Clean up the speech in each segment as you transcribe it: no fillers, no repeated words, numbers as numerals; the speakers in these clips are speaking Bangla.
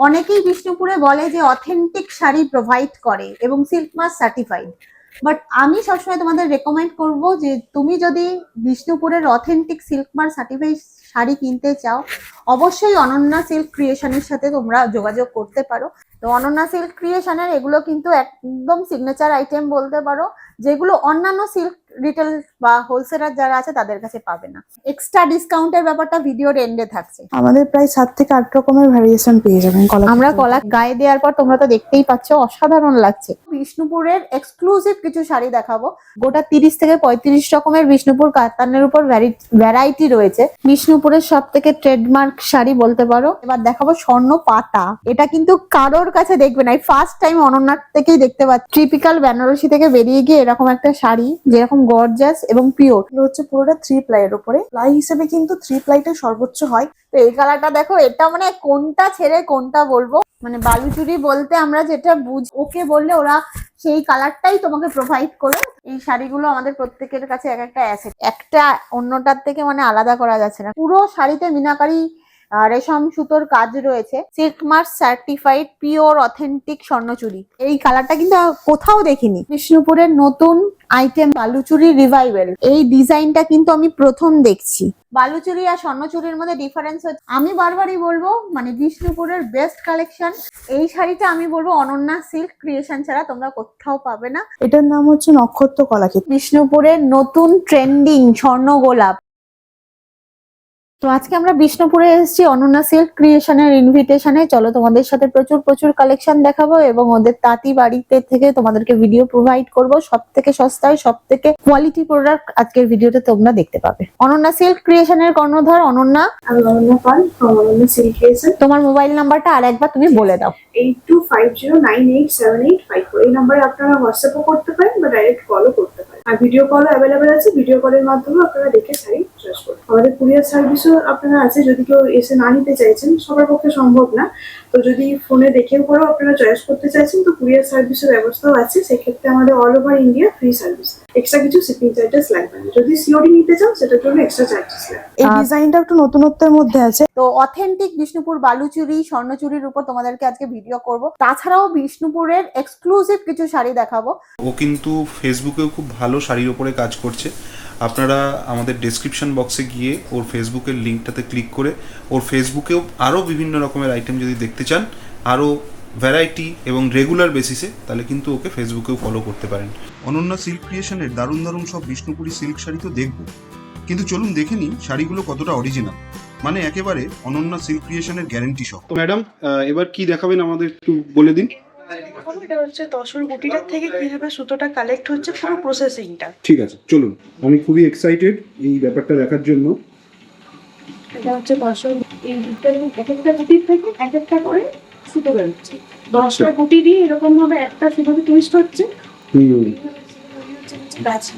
অনেকেই বিষ্ণুপুরে বলে যে অথেন্টিক শাড়ি প্রোভাইড করে এবং সিল্ক মার্ক সার্টিফাইড, বাট আমি সবসময় তোমাদের রেকমেন্ড করব যে তুমি যদি বিষ্ণুপুরের authentic silk mark certified sari কিনতে চাও, অবশ্যই অনন্যা সিল্ক ক্রিয়েশনের সাথে তোমরা যোগাযোগ করতে পারো। তো অনন্যা সিল্ক ক্রিয়েশনের এগুলো কিন্তু একদম সিগনেচার আইটেম বলতে পারো, যেগুলো অন্যান্য সিল্ক রিটেল বা হোলসেলার যারা আছে তাদের কাছে পাবে না। এক্সট্রা ডিসকাউন্টের ব্যাপারটা ভিডিওর এন্ডে থাকছে। আমাদের প্রায় 7 থেকে 8 রকমের ভ্যারিয়েশন পেয়ে যাবেন কলা। আমরা কলা গায়ে দেওয়ার পর তোমরা তো দেখতেই পাচ্ছ অসাধারণ লাগছে। বিষ্ণুপুরের এক্সক্লুসিভ কিছু শাড়ি দেখাবো। গোটা 30 থেকে 35 রকমের বিষ্ণুপুর কাতানের উপর ভ্যারাইটি রয়েছে। বিষ্ণুপুরের সব থেকে ট্রেডমার্ক শাড়ি বলতে পারো। এবার দেখাবো স্বর্ণ পাতা। এটা কিন্তু কারোর কাছে দেখবে না, ফার্স্ট টাইম অনন্যার থেকেই দেখতে পাচ্ছি। ট্রিপিক্যাল বেনারসি থেকে বেরিয়ে গিয়ে এরকম একটা শাড়ি যেরকম গর্জাস এবং পিওর। এগুলো হচ্ছে পুরোটা 3 প্লাই এর উপরে। প্লাই হিসেবে কিন্তু 3 প্লাইটা সর্বোচ্চ হয়। তো এই কালারটা দেখো, এটা মানে কোনটা ছেড়ে কোনটা বলবো, মানে বালুচুরি বলতে আমরা যেটা ওকে বললে ওরা সেই কালারটাই তোমাকে প্রোভাইড করবে। এই শাড়িগুলো আমাদের প্রত্যেকের কাছে এক একটা অ্যাসেট, একটা অন্যটার থেকে মানে আলাদা করা যাচ্ছে না। পুরো শাড়িতে মিনাকারি রেশম সুতোর কাজ রয়েছে, silk mark certified pure authentic Swarnachuri. এই কালারটা কিন্তু কোথাও দেখিনি। বিষ্ণুপুরের নতুন আইটেম বালুচুরি রিভাইভাল, এই ডিজাইনটা কিন্তু আমি প্রথম দেখছি। বালুচুরি আর স্বর্ণচুরির মধ্যে ডিফারেন্স হচ্ছে, আমি বারবারই বলবো মানে বিষ্ণুপুরের বেস্ট কালেকশন এই শাড়িটা আমি বলবো অনন্যা সিল্ক ক্রিয়েশন ছাড়া তোমরা কোথাও পাবে না। এটার নাম হচ্ছে নক্ষত্র কলাক্ষেত্র। বিষ্ণুপুরের নতুন ট্রেন্ডিং স্বর্ণ গোলাপ। তো আজকে আমরা বিষ্ণুপুরে এসেছি অনন্যা সিল্ক ক্রিয়েশনের ইনভিটেশনে। চলো তোমাদের সাথে প্রচুর কালেকশন দেখাবো এবং ওদের তাঁতি বাড়িতে থেকে তোমাদেরকে ভিডিও প্রোভাইড করব। সব থেকে সস্তায় সব থেকে কোয়ালিটি প্রোডাক্ট আজকের ভিডিওতে তোমরা দেখতে পাবে। অনন্যা সিল্ক ক্রিয়েশনের কর্ণধার অনন্যা। আমি অনন্যা পাল from অনন্যা সিল্ক ক্রিয়েশন। তোমার মোবাইল নাম্বারটা আর একবার তুমি বলে দাও। 8250987854। এই নাম্বারে আপনারা হোয়াটসঅ্যাপও করতে পারেন বা ডাইরেক্ট কলও করতে পারেন। আর ভিডিও কলও অ্যাভেলেবেল আছে। ভিডিও কলের মাধ্যমে আপনারা দেখে শাড়ি চয়েস করুন। আমাদের কুরিয়ার সার্ভিসও আপনারা আছে, যদি কেউ এসে না নিতে চাইছেন, সবার পক্ষে সম্ভব না, তো যদি ফোনে দেখেও পরেও আপনারা চয়েস করতে চাইছেন তো কুরিয়ার সার্ভিসের ব্যবস্থাও আছে। সেক্ষেত্রে আমাদের all over India free service, extra কিছু শিপিং চার্জেস লাগবে না। যদি সিওডি নিতে চান সেটার জন্য এক্সট্রা চার্জেস লাগবে। এই ডিজাইনটা একটু নতুনত্বের মধ্যে আছে। তো অথেন্টিক বিষ্ণুপুর বালুচুরি স্বর্ণচুরির উপর তোমাদেরকে আজকে ভিডিও করব। তাছাড়াও বিষ্ণুপুরের এক্সক্লুসিভ কিছু শাড়ি দেখাবো। ও কিন্তু ফেসবুকেও খুব ভালো শাড়ির উপরে কাজ করছে। আপনারা আমাদের ডেসক্রিপশন বক্সে গিয়ে ওর ফেসবুকের লিঙ্কটাতে ক্লিক করে ওর ফেসবুকেও আরও বিভিন্ন রকমের আইটেম যদি দেখতে চান, আরও ভ্যারাইটি এবং রেগুলার বেসিসে, তাহলে কিন্তু ওকে ফেসবুকেও ফলো করতে পারেন। অনন্যা সিল্ক ক্রিয়েশনের দারুণ দারুণ সব বিষ্ণুপুরি সিল্ক শাড়ি তো দেখবো, কিন্তু চলুন দেখে নিই শাড়িগুলো কতটা অরিজিনাল, মানে একেবারে অনন্যা সিল্ক ক্রিয়েশনের গ্যারেন্টি সহ। তো ম্যাডাম, এবার কি দেখাবেন আমাদের একটু বলে দিন। এটা হচ্ছে তসর গুটিটার থেকে কিভাবে সুতোটা কালেক্ট হচ্ছে, পুরো প্রসেসিংটা। ঠিক আছে, চলুন। আমি খুবই এক্সাইটেড এই ব্যাপারটা দেখার জন্য। এটা হচ্ছে তসর, এই এক একটা গুটির থেকে এক একটা করে সুতো বেরোচ্ছে। 10টা গুটি দিয়ে এরকম ভাবে একটা সুতোতে টুইস্ট হচ্ছে। গাছি,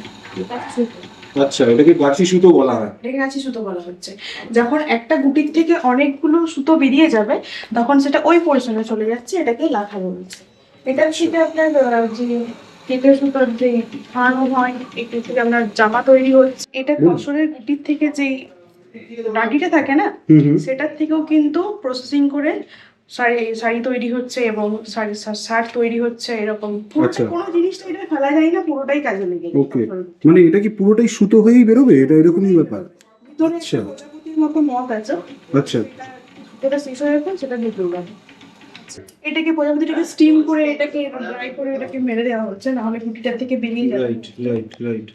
আচ্ছা, এটাকে গাছি সুতো বলা হয়। এটাকে গাছি সুতো বলা হচ্ছে। যখন একটা গুটির থেকে অনেকগুলো সুতো বেরিয়ে যাবে তখন সেটা ওই পোর্শনে চলে যাচ্ছে, এটাকে লাখা বলছে। এটা থেকে আপনার যে কেটে সুতোর যে ফার্ম হয়, এটা থেকে আপনার জামা তৈরি হচ্ছে। এটা তসরের গুটির থেকে যে ডাঁটিটা থাকে না, সেটার থেকেও কিন্তু প্রসেসিং করে শাড়ি তৈরি হচ্ছে এবং শার্ট তৈরি হচ্ছে। এরকম কোনো জিনিসটা এটা ফেলা যায় না, পুরোটাই কাজে লেগে যায়। ওকে, মানে এটা কি পুরোটাই সুতো হয়েই বেরোবে? এটা এরকমই ব্যাপার? ভিতরে প্রজাপতির মতো মগ আছে। আচ্ছা, যেটা শেষ হয়ে গেছে সেটা ভিতরে যাবে। এটাকে প্রজাপতিটাকে স্টিম করে এটাকে ড্রাই করে এটাকে মেরে দেওয়া হচ্ছে, না হলে গুটিটার থেকে বেরিয়ে যাবে। রাইট।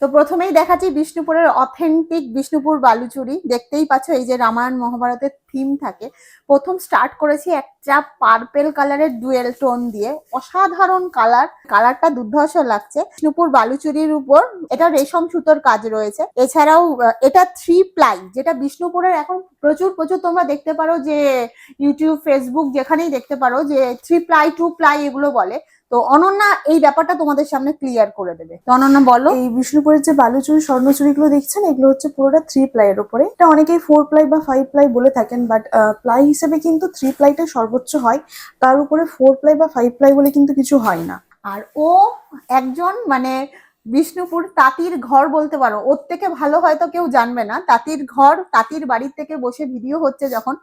তো প্রথমেই দেখাচ্ছি বিষ্ণুপুরের অথেন্টিক বিষ্ণুপুর বালুচুরি। দেখতেই পাচ্ছ এই যে রামায়ণ মহাভারতের থিম থাকে। প্রথম স্টার্ট করেছি একটা পার্পেল কালারের ডুয়েল টোন দিয়ে, অসাধারণ কালারটা দুর্ধর্ষ লাগছে। বিষ্ণুপুর বালুচুরির উপর এটা রেশম সুতোর কাজ রয়েছে। এছাড়াও এটা 3 প্লাই, যেটা বিষ্ণুপুরের এখন প্রচুর তোমরা দেখতে পারো যে ইউটিউব ফেসবুক যেখানেই দেখতে পারো যে 3 প্লাই 2 প্লাই এগুলো বলে। তো অনন্যা এই ব্যাপারটা তোমাদের সামনে ক্লিয়ার করে দেবে। তো অনন্যা বলো। এই বিষ্ণুপুরের যে বালুচুরি স্বর্ণচুরি গুলো দেখছেন, এগুলো হচ্ছে পুরোটা 3 প্লাই এর উপরে। এটা অনেকেই 4 প্লাই বা 5 প্লাই বলে থাকেন, বাট প্লাই হিসেবে কিন্তু 3 প্লাইটা সর্বোচ্চ হয়। তার উপরে 4 প্লাই বা 5 প্লাই বলে কিন্তু কিছু হয় না। আর ও একজন মানে বিষ্ণুপুর তাঁতির ঘর বলতে পারো, ওর থেকে ভালো হয়তো কেউ জানবে না। তাঁতির ঘর, তাঁতির বাড়ির থেকে বসে ভিডিও হচ্ছে যখন,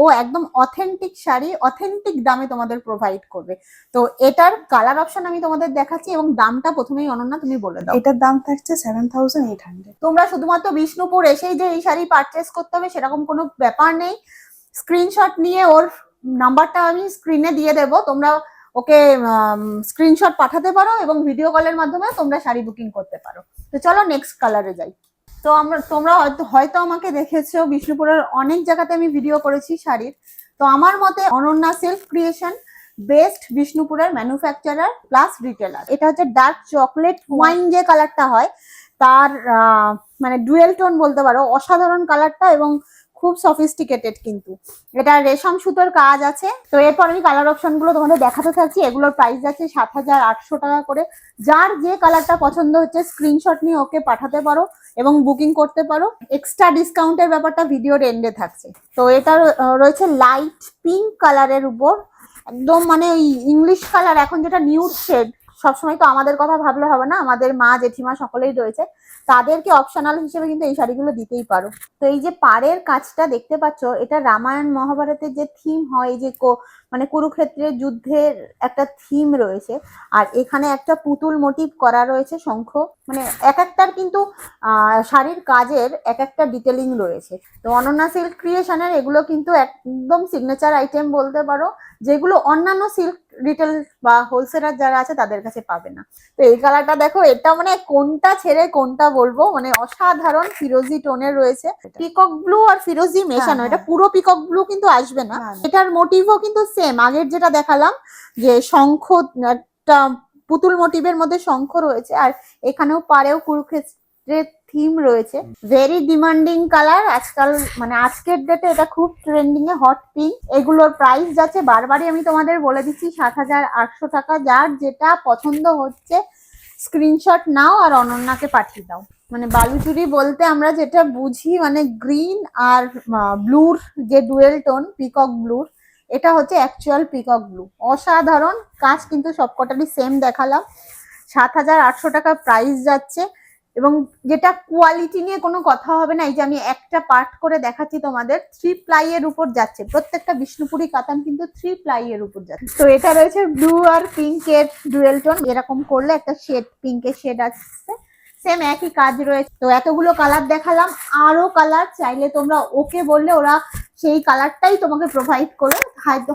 ও একদম অথেন্টিক শাড়ি অথেন্টিক দামে তোমাদের প্রোভাইড করবে। তো এটার কালার অপশন আমি তোমাদের দেখাচ্ছি এবং দামটা প্রথমেই অনন্যা তুমি বলে দাও। এটার দাম থাকছে 7,800। তোমরা শুধুমাত্র বিষ্ণুপুর এসেই যে এই শাড়ি পারচেস করতে হবে সেরকম কোনো ব্যাপার নেই। স্ক্রিনশট নিয়ে ওর নাম্বারটা আমি স্ক্রিনে দিয়ে দেবো, তোমরা ওকে স্ক্রিনশট পাঠাতে পারো এবং ভিডিও কলের মাধ্যমে তোমরা শাড়ি বুকিং করতে পারো। তো চলো নেক্সট কালারে যাই। তো তোমরা হয়তো আমাকে দেখেছো বিষ্ণুপুরের অনেক জায়গাতে আমি ভিডিও করেছি শাড়ির। তো আমার মতে অনন্যা সিল্ক ক্রিয়েশন বেস্ট বিষ্ণুপুরের ম্যানুফ্যাকচারার প্লাস রিটেলার। এটা হচ্ছে ডার্ক চকলেট ওয়াইন যে কালারটা হয় তার মানে ডুয়েল টোন বলতে পারো, অসাধারণ কালারটা এবং খুব সফিস্টিকেটেড। কিন্তু এটা রেশম সুতোর কাজ আছে। তো এরপর আমি কালার অপশন গুলো তোমাদের দেখাতে থাকছি। এগুলোর প্রাইস আছে 7,800 টাকা করে। যার যে কালারটা পছন্দ হচ্ছে স্ক্রিনশট নিয়ে ওকে পাঠাতে পারো এবং বুকিং করতে পারো। এক্সট্রা ডিসকাউন্টের ব্যাপারটা ভিডিওর এন্ডে থাকছে। তো এটা রয়েছে লাইট পিঙ্ক কালারের উপর, একদম মানে ওই ইংলিশ কালার, এখন যেটা নিউড শেড। সবসময় তো আমাদের কথা ভাবলে হবে না, আমাদের মা জেঠিমা সকলেই রয়েছে, তাদেরকে অপশনাল হিসেবে কিন্তু এই শাড়িগুলো দিতেই পারো। তো এই যে পাড়ের কাজটা দেখতে পাচ্ছ, এটা রামায়ণ মহাভারতের যে থিম হয়, এই যে মানে কুরুক্ষেত্রের যুদ্ধের একটা থিম রয়েছে। আর এখানে একটা পুতুল মোটিভ করা রয়েছে, শঙ্খ, মানে এক একটার কিন্তু শাড়ির কাজের এক একটা ডিটেলিং রয়েছে। তো অনন্যা সিল্ক ক্রিয়েশনের এগুলো কিন্তু একদম সিগনেচার আইটেম বলতে পারো, যেগুলো অন্যান্য সিল্ক রিটেল বা হোলসেলার যারা আছে তাদের কাছে পাবে না। তো এই কালারটা দেখো, এটা মানে কোনটা ছেড়ে কোনটা বলবো, মানে অসাধারণ ফিরোজি টোনের রয়েছে। পিকক ব্লু আর ফিরোজি মেশানো, এটা পুরো পিকক ব্লু কিন্তু আসবে না। এটার মোটিভও কিন্তু সেম আগের যেটা দেখালাম, যে শঙ্খ, একটা পুতুল মোটিভের মধ্যে শঙ্খ রয়েছে, আর এখানেও পাড়েও কুরুক্ষেত্রের থিম রয়েছে। ভেরি ডিমান্ডিং কালার আজকাল, মানে আজকের ডেটে এটা খুব ট্রেন্ডিং এ, হট পিঙ্ক। এগুলোর প্রাইস যাচ্ছে, বারবারই আমি তোমাদের বলে দিচ্ছি, 7,800 টাকা। যার যেটা পছন্দ হচ্ছে স্ক্রিনশট নাও আর অনন্যাকে পাঠিয়ে দাও। মানে বালুচুরি বলতে আমরা যেটা বুঝি, মানে গ্রিন আর ব্লুর যে ডুয়েল টোন, পিকক ব্লুর, এটা হচ্ছে অ্যাকচুয়াল পিকক ব্লু। অসাধারণ কাজ, কিন্তু সবকটারই সেম দেখালাম। 7,800 টাকা প্রাইস যাচ্ছে এবং যেটা কোয়ালিটি নিয়ে কোনো কথা হবে না। এই যে আমি একটা পার্ট করে দেখাচ্ছি তোমাদের, 3 প্লাই এর উপর যাচ্ছে, প্রত্যেকটা বিষ্ণুপুরি কাতান কিন্তু 3 প্লাই এর উপর যাচ্ছে। তো এটা রয়েছে ব্লু আর পিঙ্কের ডুয়েল টোন, এরকম করলে একটা শেড, পিঙ্কের শেড আসছে, সেম একই কাজ রয়েছে। তো এতগুলো কালার দেখালাম, আরো কালার চাইলে তোমরা ওকে বললে ওরা সেই কালারটাই তোমাকে প্রোভাইড করবে।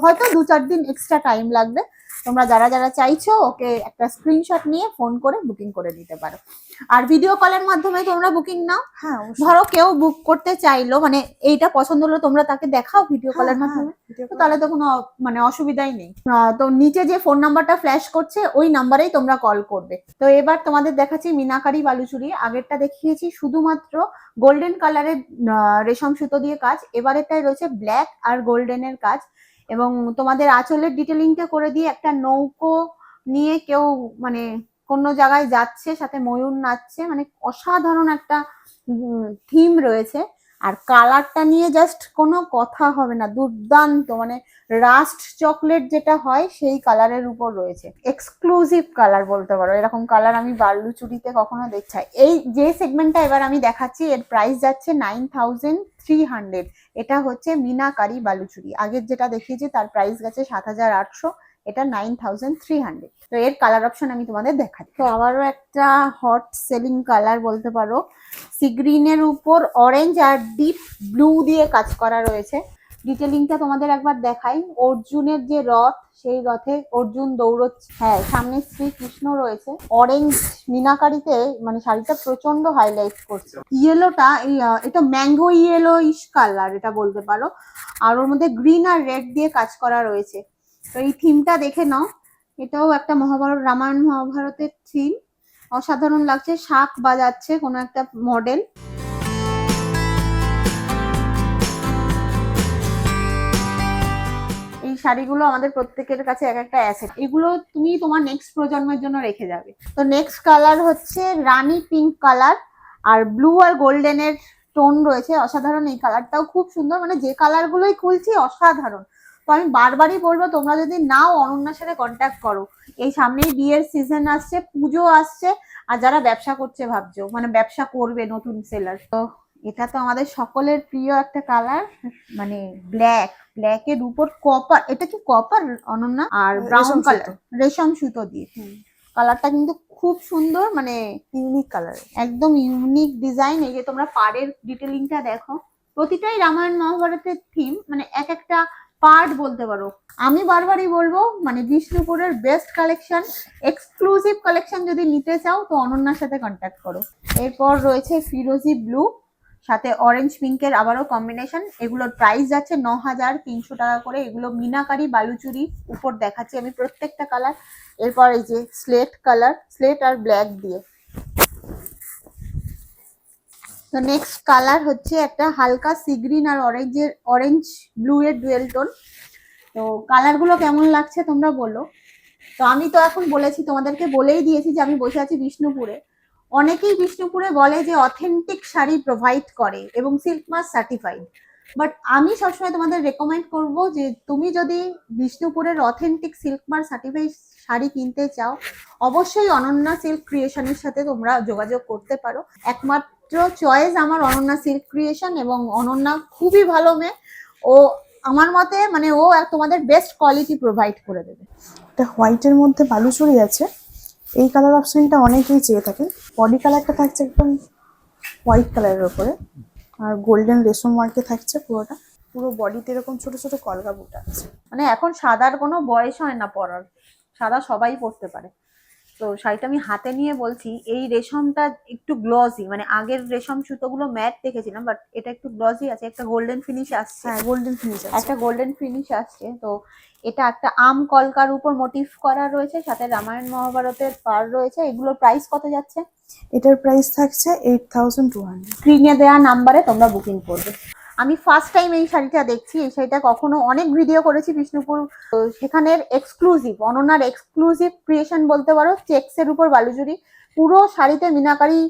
হয়তো 2-4 দিন এক্সট্রা টাইম লাগবে। তোমরা যারা যারা চাইছো ওকে একটা স্ক্রিনশট নিয়ে ফোন করে বুকিং করে নিতে পারো। আর ভিডিও কলের মাধ্যমে তোমরা বুকিং নাও। হ্যাঁ, ধরো কেউ বুক করতে চাইলো, মানে এইটা পছন্দ হলো, তোমরা তাকে দেখাও ভিডিও কলের মাধ্যমে, তো তাহলে তো কোনো মানে অসুবিধাই নেই। তো নিচে যে ফোন নাম্বারটা ফ্ল্যাশ করছে ওই নাম্বারেই তোমরা কল করবে। তো এবার তোমাদের দেখাচ্ছি মিনাকারি বালুচুরি। আগেরটা দেখিয়েছি শুধুমাত্র গোল্ডেন কালারের রেশম সুতো দিয়ে কাজ, এবারেরটাই রয়েছে ব্ল্যাক আর গোল্ডেনের কাজ। এবং তোমাদের আঁচলের ডিটেলিংটা করে দিয়ে একটা নৌকো নিয়ে কেউ মানে কোনো জায়গায় যাচ্ছে, সাথে ময়ূর নাচছে, মানে অসাধারণ একটা থিম রয়েছে। আর কালারটা নিয়ে জাস্ট কোনো কথা হবে না, দুর্দান্ত, মানে রাস্ট চকলেট যেটা হয় সেই কালারের উপর রয়েছে। এক্সক্লুসিভ কালার বলতে পারো, এরকম কালার আমি বালুচুরিতে কখনো দেখছি। এই যে সেগমেন্টটা এবার আমি দেখাচ্ছি, এর প্রাইস যাচ্ছে 9,300। এটা হচ্ছে মিনাকারি বালুচুরি। আগের যেটা দেখিয়েছি তার প্রাইস গেছে 7,800, এটা 9,300। তো এর কালার অপশন আমি তোমাদের দেখাচ্ছি। তো আবারও একটা হট সেলিং কালার বলতে পারো, সি গ্রিনের উপর অরেঞ্জ আর ডিপ ব্লু দিয়ে কাজ করা রয়েছে। ডিটেলিংটা তোমাদের একবার দেখাই। অর্জুনের যে রথ, সেই রথে অর্জুন দৌড়চ্ছে, হ্যাঁ সামনে শ্রীকৃষ্ণ রয়েছে। অরেঞ্জ মিনাকারিতে মানে শাড়িটা প্রচন্ড হাইলাইট করছে। ইয়েলোটা এটা ম্যাঙ্গো ইয়েলো ইশ কালার এটা বলতে পারো, আর ওর মধ্যে গ্রিন আর রেড দিয়ে কাজ করা রয়েছে। তো এই থিমটা দেখে নাও, এটাও একটা রামায়ণ মহাভারতের থিম। অসাধারণ লাগছে, শাঁখ বাজাচ্ছে কোনো একটা মডেল। এই শাড়িগুলো আমাদের প্রত্যেকের কাছে এক একটা অ্যাসেট, এগুলো তুমি তোমার নেক্সট প্রজন্মের জন্য রেখে যাবে। তো নেক্সট কালার হচ্ছে রানী পিঙ্ক কালার, আর ব্লু আর গোল্ডেনের টোন রয়েছে। অসাধারণ, এই কালারটাও খুব সুন্দর, মানে যে কালার গুলোই খুলছি অসাধারণ। তো আমি বারবারই বলবো তোমরা যদি নাও অনন্যার সাথে কন্ট্যাক্ট করো। এই সামনেই বিয়ের সিজন আসছে, পুজো আসছে, আর যারা ব্যবসা করছে ভাবছো মানে ব্যবসা করবে নতুন সেলার, তো এটা তো আমাদের সকলের প্রিয় একটা কালার, মানে ব্ল্যাকের উপর কপার, এটা কি কপার অনন্যা, আর ব্রাউন রেশম কালার, সুতো। রেশম সুতো দিয়ে। কালারটা কিন্তু খুব সুন্দর, মানে ইউনিক কালার। একদম ইউনিক ডিজাইন। এই যে তোমরা পাড়ের ডিটেলিংটা দেখো, প্রতিটাই রামায়ণ মহাভারতের থিম, মানে এক একটা পার্ট বলতে পারো। আমি বারবারই বলবো মানে বিষ্ণুপুরের বেস্ট কালেকশন, এক্সক্লুসিভ কালেকশন যদি নিতে চাও তো অনন্যার সাথে কন্ট্যাক্ট করো। এরপর রয়েছে ফিরোজি ব্লু, সাথে অরেঞ্জ পিঙ্কের আবারও কম্বিনেশন। এগুলোর প্রাইস যাচ্ছে 9,300 টাকা করে। এগুলো মিনাকারি বালুচুরি উপর দেখাচ্ছি আমি প্রত্যেকটা কালার। এরপর এই যে স্লেট কালার, স্লেট আর ব্ল্যাক দিয়ে। তো নেক্সট কালার হচ্ছে একটা হালকা সি গ্রিন আর অরেঞ্জ ব্লু এর ডুয়েল টোন। তো কালার গুলো কেমন লাগছে তোমরা বলো। তো আমি তো এখন বলেছি, তোমাদেরকে বলেই দিয়েছি যে আমি বসে আছি বিষ্ণুপুরে। অনেকেই বিষ্ণুপুরে বলে যে অথেন্টিক শাড়ি প্রোভাইড করে এবং সিল্ক মার্ক সার্টিফাইড, বাট আমি সবসময় তোমাদের রেকমেন্ড করব যে তুমি যদি বিষ্ণুপুরের authentic silk mark certified sari কিনতে চাও, অবশ্যই অনন্যা সিল্ক ক্রিয়েশনের সাথে তোমরা যোগাযোগ করতে পারো। একমাত্র চয়েস আমার অনন্যা সিল্ক ক্রিয়েশন, এবং অনন্যা খুবই ভালো মেয়ে। ও আমার মতে মানে ও তোমাদের বেস্ট কোয়ালিটি প্রোভাইড করে দেবে। এটা হোয়াইটের মধ্যে বালুচুরি আছে, এই কালার অপশনটা অনেকেই চেয়ে থাকেন। বডি কালারটা থাকছে একদম হোয়াইট কালারের উপরে, আর গোল্ডেন রেশম ওয়ার্কে থাকছে পুরোটা। পুরো বডিতে এরকম ছোট ছোট কলকা বুটা আছে। মানে এখন সাদার কোনো বয়স হয় না পরার, সাদা সবাই পরতে পারে। তো শাড়িটা আমি হাতে নিয়ে বলছি, এই রেশমটা একটু গ্লসি, মানে আগের রেশম সুতোগুলো ম্যাট দেখেছিলাম, বাট এটা একটু গ্লসি আছে, একটা গোল্ডেন ফিনিশ আসছে। হ্যাঁ, গোল্ডেন ফিনিশ আছে। একটা গোল্ডেন ফিনিশ আসছে। তো এটা একটা আম কলকার উপর মোটিভ করা রয়েছে, সাথে রামায়ণ মহাভারতের পার রয়েছে। এগুলোর প্রাইস কত যাচ্ছে? এটার প্রাইস থাকছে 8,200। স্ক্রিনে দেওয়া নাম্বারে তোমরা বুকিং করবে। আমি ফার্স্ট টাইম এই শাড়িটা দেখছি। এই শাড়িটা কখনো অনেক ভিডিও করেছি বিষ্ণুপুর, তো সেখানের এক্সক্লুসিভ, অনন্যার এক্সক্লুসিভ ক্রিয়েশন বলতে পারো। চেক্সের উপর বালুচুরি, পুরো শাড়িতে মিনাকারি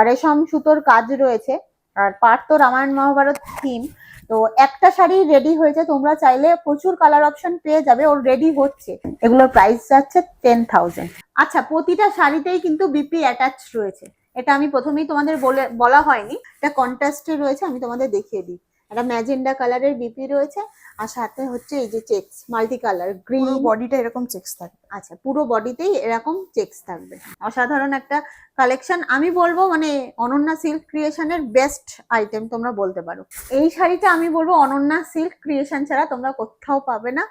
রেশম সুতোর কাজ রয়েছে, আর পাট তো রামায়ণ মহাভারত থিম। তো একটা শাড়ি রেডি হয়েছে, তোমরা চাইলে প্রচুর কালার অপশন পেয়ে যাবে, ওর রেডি হচ্ছে। এগুলোর প্রাইস যাচ্ছে 10,000। আচ্ছা, প্রতিটা শাড়িতেই কিন্তু বিপি অ্যাটাচ রয়েছে, এটা আমি প্রথমেই তোমাদের বলা হয়নি। এটা কন্ট্রাস্টে রয়েছে, আমি তোমাদের দেখিয়ে দিই। একটা ম্যাজেন্ডা কালারের বিপি রয়েছে, আর সাথে হচ্ছে এই যে চেক্স মাল্টি কালার গ্রিন। পুরো বডিটা এরকম চেক্স থাকবে। আচ্ছা, পুরো বডিতেই এরকম চেক্স থাকবে। অসাধারণ একটা কালেকশন, আমি বলবো মানে অনন্যা সিল্ক ক্রিয়েশনের বেস্ট আইটেম তোমরা বলতে পারো। এই শাড়িটা আমি বলবো অনন্যা সিল্ক ক্রিয়েশন ছাড়া তোমরা কোথাও পাবে না।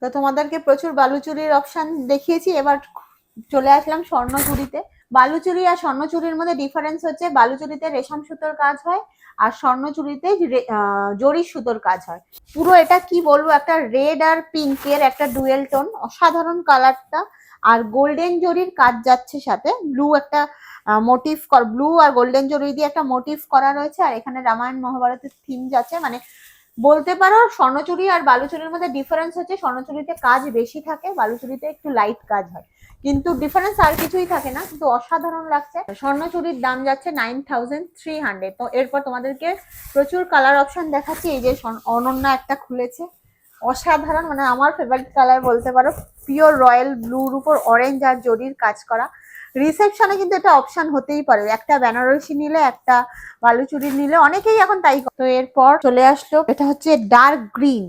তো তোমাদেরকে প্রচুর বালুচুরির অপশন দেখিয়েছি, এবার চলে আসলাম স্বর্ণচুরিতে। বালুচুরি আর স্বর্ণচুরির মধ্যে ডিফারেন্স হচ্ছে, বালুচুরিতে রেশম সুতোর কাজ হয়, আর স্বর্ণচুরিতে জরি সুতোর কাজ হয়। পুরো এটা কি বলবো, একটা রেড আর পিঙ্কের একটা ডুয়েল টোন, অসাধারণ কালারটা। আর গোল্ডেন জরির কাজ যাচ্ছে, সাথে ব্লু একটা মোটিভ, ব্লু আর গোল্ডেন জরি দিয়ে একটা মোটিভ করা রয়েছে। আর এখানে রামায়ণ মহাভারতের থিম যাচ্ছে। মানে বলতে পারো স্বর্ণচুরি আর বালুচুরির মধ্যে ডিফারেন্স হচ্ছে স্বর্ণচুরিতে কাজ বেশি থাকে, বালুচুরিতে একটু লাইট কাজ হয়, কিন্তু ডিফারেন্স আর কিছুই থাকে না। কিন্তু অসাধারণ লাগছে। স্বর্ণচুরির দাম যাচ্ছে 9,300। তো এরপর তোমাদেরকে প্রচুর কালার অপশন দেখাচ্ছি। এই যে অনন্যা একটা খুলেছে, অসাধারণ, মানে আমার ফেভারিট কালার বলতে পারো। পিওর রয়্যাল ব্লুর উপর অরেঞ্জ আর জরির কাজ করা। রিসেপশনে কিন্তু এটা অপশন হতেই পারে, একটা বেনারসি নিলে একটা বালুচুরি নিলে, অনেকেই এখন তাই। তো এরপর চলে আসলো, এটা হচ্ছে ডার্ক গ্রিন,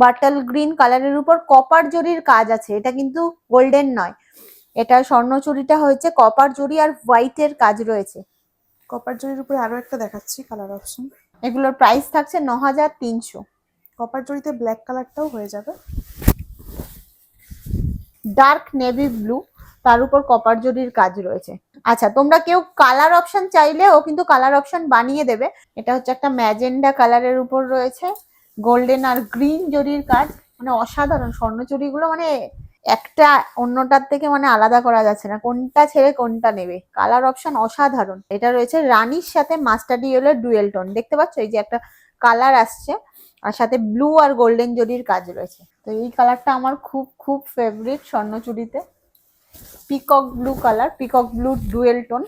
বাটল গ্রিন কালারের উপর কপার জরির কাজ আছে। এটা কিন্তু গোল্ডেন নয়, এটা স্বর্ণচুরিটা হয়েছে কপার জরি আর হোয়াইটের কাজ রয়েছে। কপার জরির উপরে আরো একটা দেখাচ্ছি কালার অপশন। এগুলোর প্রাইস থাকছে 9,300। কপার জরিতে ব্ল্যাক কালারটাও হয়ে যাবে। ডার্ক নেভি ব্লু, তার উপর কপার জরির কাজ রয়েছে। আচ্ছা, তোমরা কেউ কালার অপশন চাইলে ও কিন্তু কালার অপশন বানিয়ে দেবে। এটা হচ্ছে একটা ম্যাজেন্ডা কালারের উপর রয়েছে গোল্ডেন আর গ্রিন জরির কাজ, মানে অসাধারণ। স্বর্ণচুরিগুলো মানে একটা অন্যটার থেকে মানে আলাদা করা যাচ্ছে না, কোনটা ছেড়ে কোনটা নেবে। কালার অপশন অসাধারণ। এটা রয়েছে রানীর সাথে মাস্টার্ড ইয়েলোর ডুয়েল টোন, দেখতে পাচ্ছ এই যে একটা কালার আসছে, আর সাথে ব্লু আর গোল্ডেন জরির কাজ রয়েছে। তো এই কালারটা আমার খুব খুব ফেভারিট স্বর্ণচুরিতে। Peacock blue colour, peacock blue dual tone,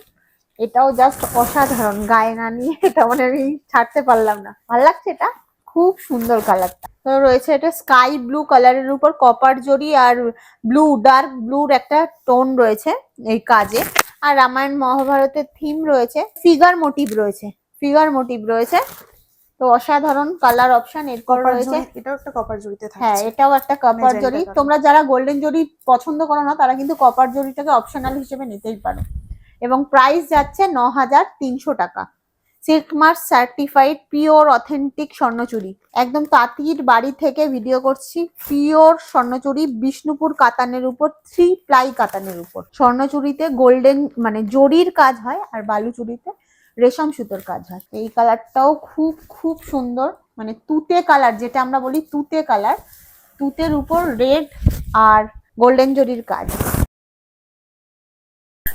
এটাও জাস্ট অসাধারণ। গায়ে না নিয়ে এটা মানে আমি ছাড়তে পারলাম না, ভালো লাগছে এটা। খুব সুন্দর কালারটা। তো রয়েছে এটা স্কাই ব্লু কালারের উপর কপার জরি আর ব্লু, ডার্ক ব্লুর একটা টোন রয়েছে এই কাজে। আর রামায়ণ মহাভারতের থিম রয়েছে, ফিগার মোটিভ রয়েছে। তো অসাধারণ কালার অপশন এরপর রয়েছে। এটাও একটা কপার জরিতে থাকে। হ্যাঁ, এটাও একটা কপার Magenta জরি। color। তোমরা যারা গোল্ডেন জরি পছন্দ করো না তারা কিন্তু কপার জরিটাকে অপশনাল হিসেবে নিতেই পারো। এবং প্রাইস যাচ্ছে 9300 টাকা। Silk mark certified pure authentic Swarnachuri, একদম তাঁতির বাড়ি থেকে ভিডিও করছি। পিওর স্বর্ণচুরি, বিষ্ণুপুর কাতানের উপর, 3 প্লাই কাতানের উপর। স্বর্ণচুরিতে গোল্ডেন মানে জরির কাজ হয়, আর বালুচুরিতে রেশম সুতোর কাজ হয়। এই কালারটাও খুব খুব সুন্দর, মানে তুতে কালার, যেটা আমরা বলি তুতে কালার। তুতের উপর রেড আর গোল্ডেন জরির কাজ।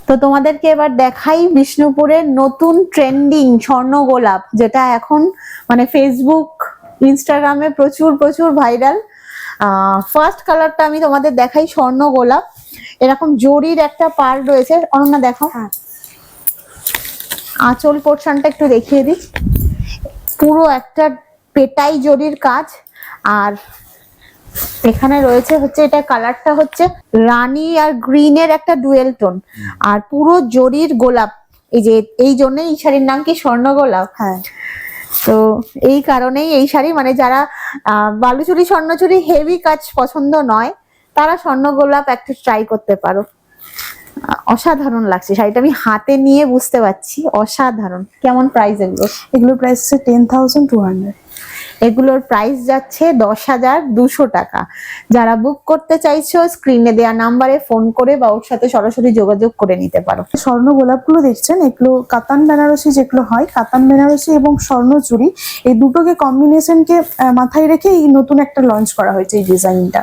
তো তোমাদেরকে এবার দেখাই বিষ্ণুপুরের নতুন ট্রেন্ডিং স্বর্ণ গোলাপ, যেটা এখন মানে ফেসবুক ইনস্টাগ্রামে প্রচুর প্রচুর ভাইরাল। ফার্স্ট কালারটা আমি তোমাদের দেখাই, স্বর্ণ গোলাপ। এরকম জরির একটা পার রয়েছে, অনন্যা দেখো। হ্যাঁ, আঁচল পোর্শনটা একটু দেখিয়ে দিই। পুরো একটা পেটাই জরির কাজ। আর এখানে রয়েছে হচ্ছে, এটা কালারটা হচ্ছে রানী আর গ্রিনের একটা ডুয়েল টোন। আর পুরো জরির গোলাপ। এই যে এই জন্যই এই শাড়ির নাম কি স্বর্ণ গোলাপ। হ্যাঁ। তো এই কারণেই এই শাড়ি, মানে যারা বালুচুরি স্বর্ণচুরি হেভি কাজ পছন্দ নয়, তারা স্বর্ণ গোলাপ একটা ট্রাই করতে পারো। অসাধারণ লাগছে শাড়িটা, আমি হাতে নিয়ে বুঝতে পারছি অসাধারণ। কেমন প্রাইস এগুলো? এগুলোর প্রাইস হচ্ছে 10,200। এগুলোর প্রাইস যাচ্ছে 10,200 টাকা। যারা বুক করতে চাইছো স্ক্রিনে দেওয়া নাম্বারে ফোন করে বা ওর সাথে সরাসরি যোগাযোগ করে নিতে পারো। স্বর্ণ গোলাপগুলো দেখছেন, এগুলো কাতান বেনারসি যেগুলো হয়, কাতান বেনারসি এবং স্বর্ণচুরি, এই দুটোকে কম্বিনেশনকে মাথায় রেখে এই নতুন একটা লঞ্চ করা হয়েছে এই ডিজাইনটা।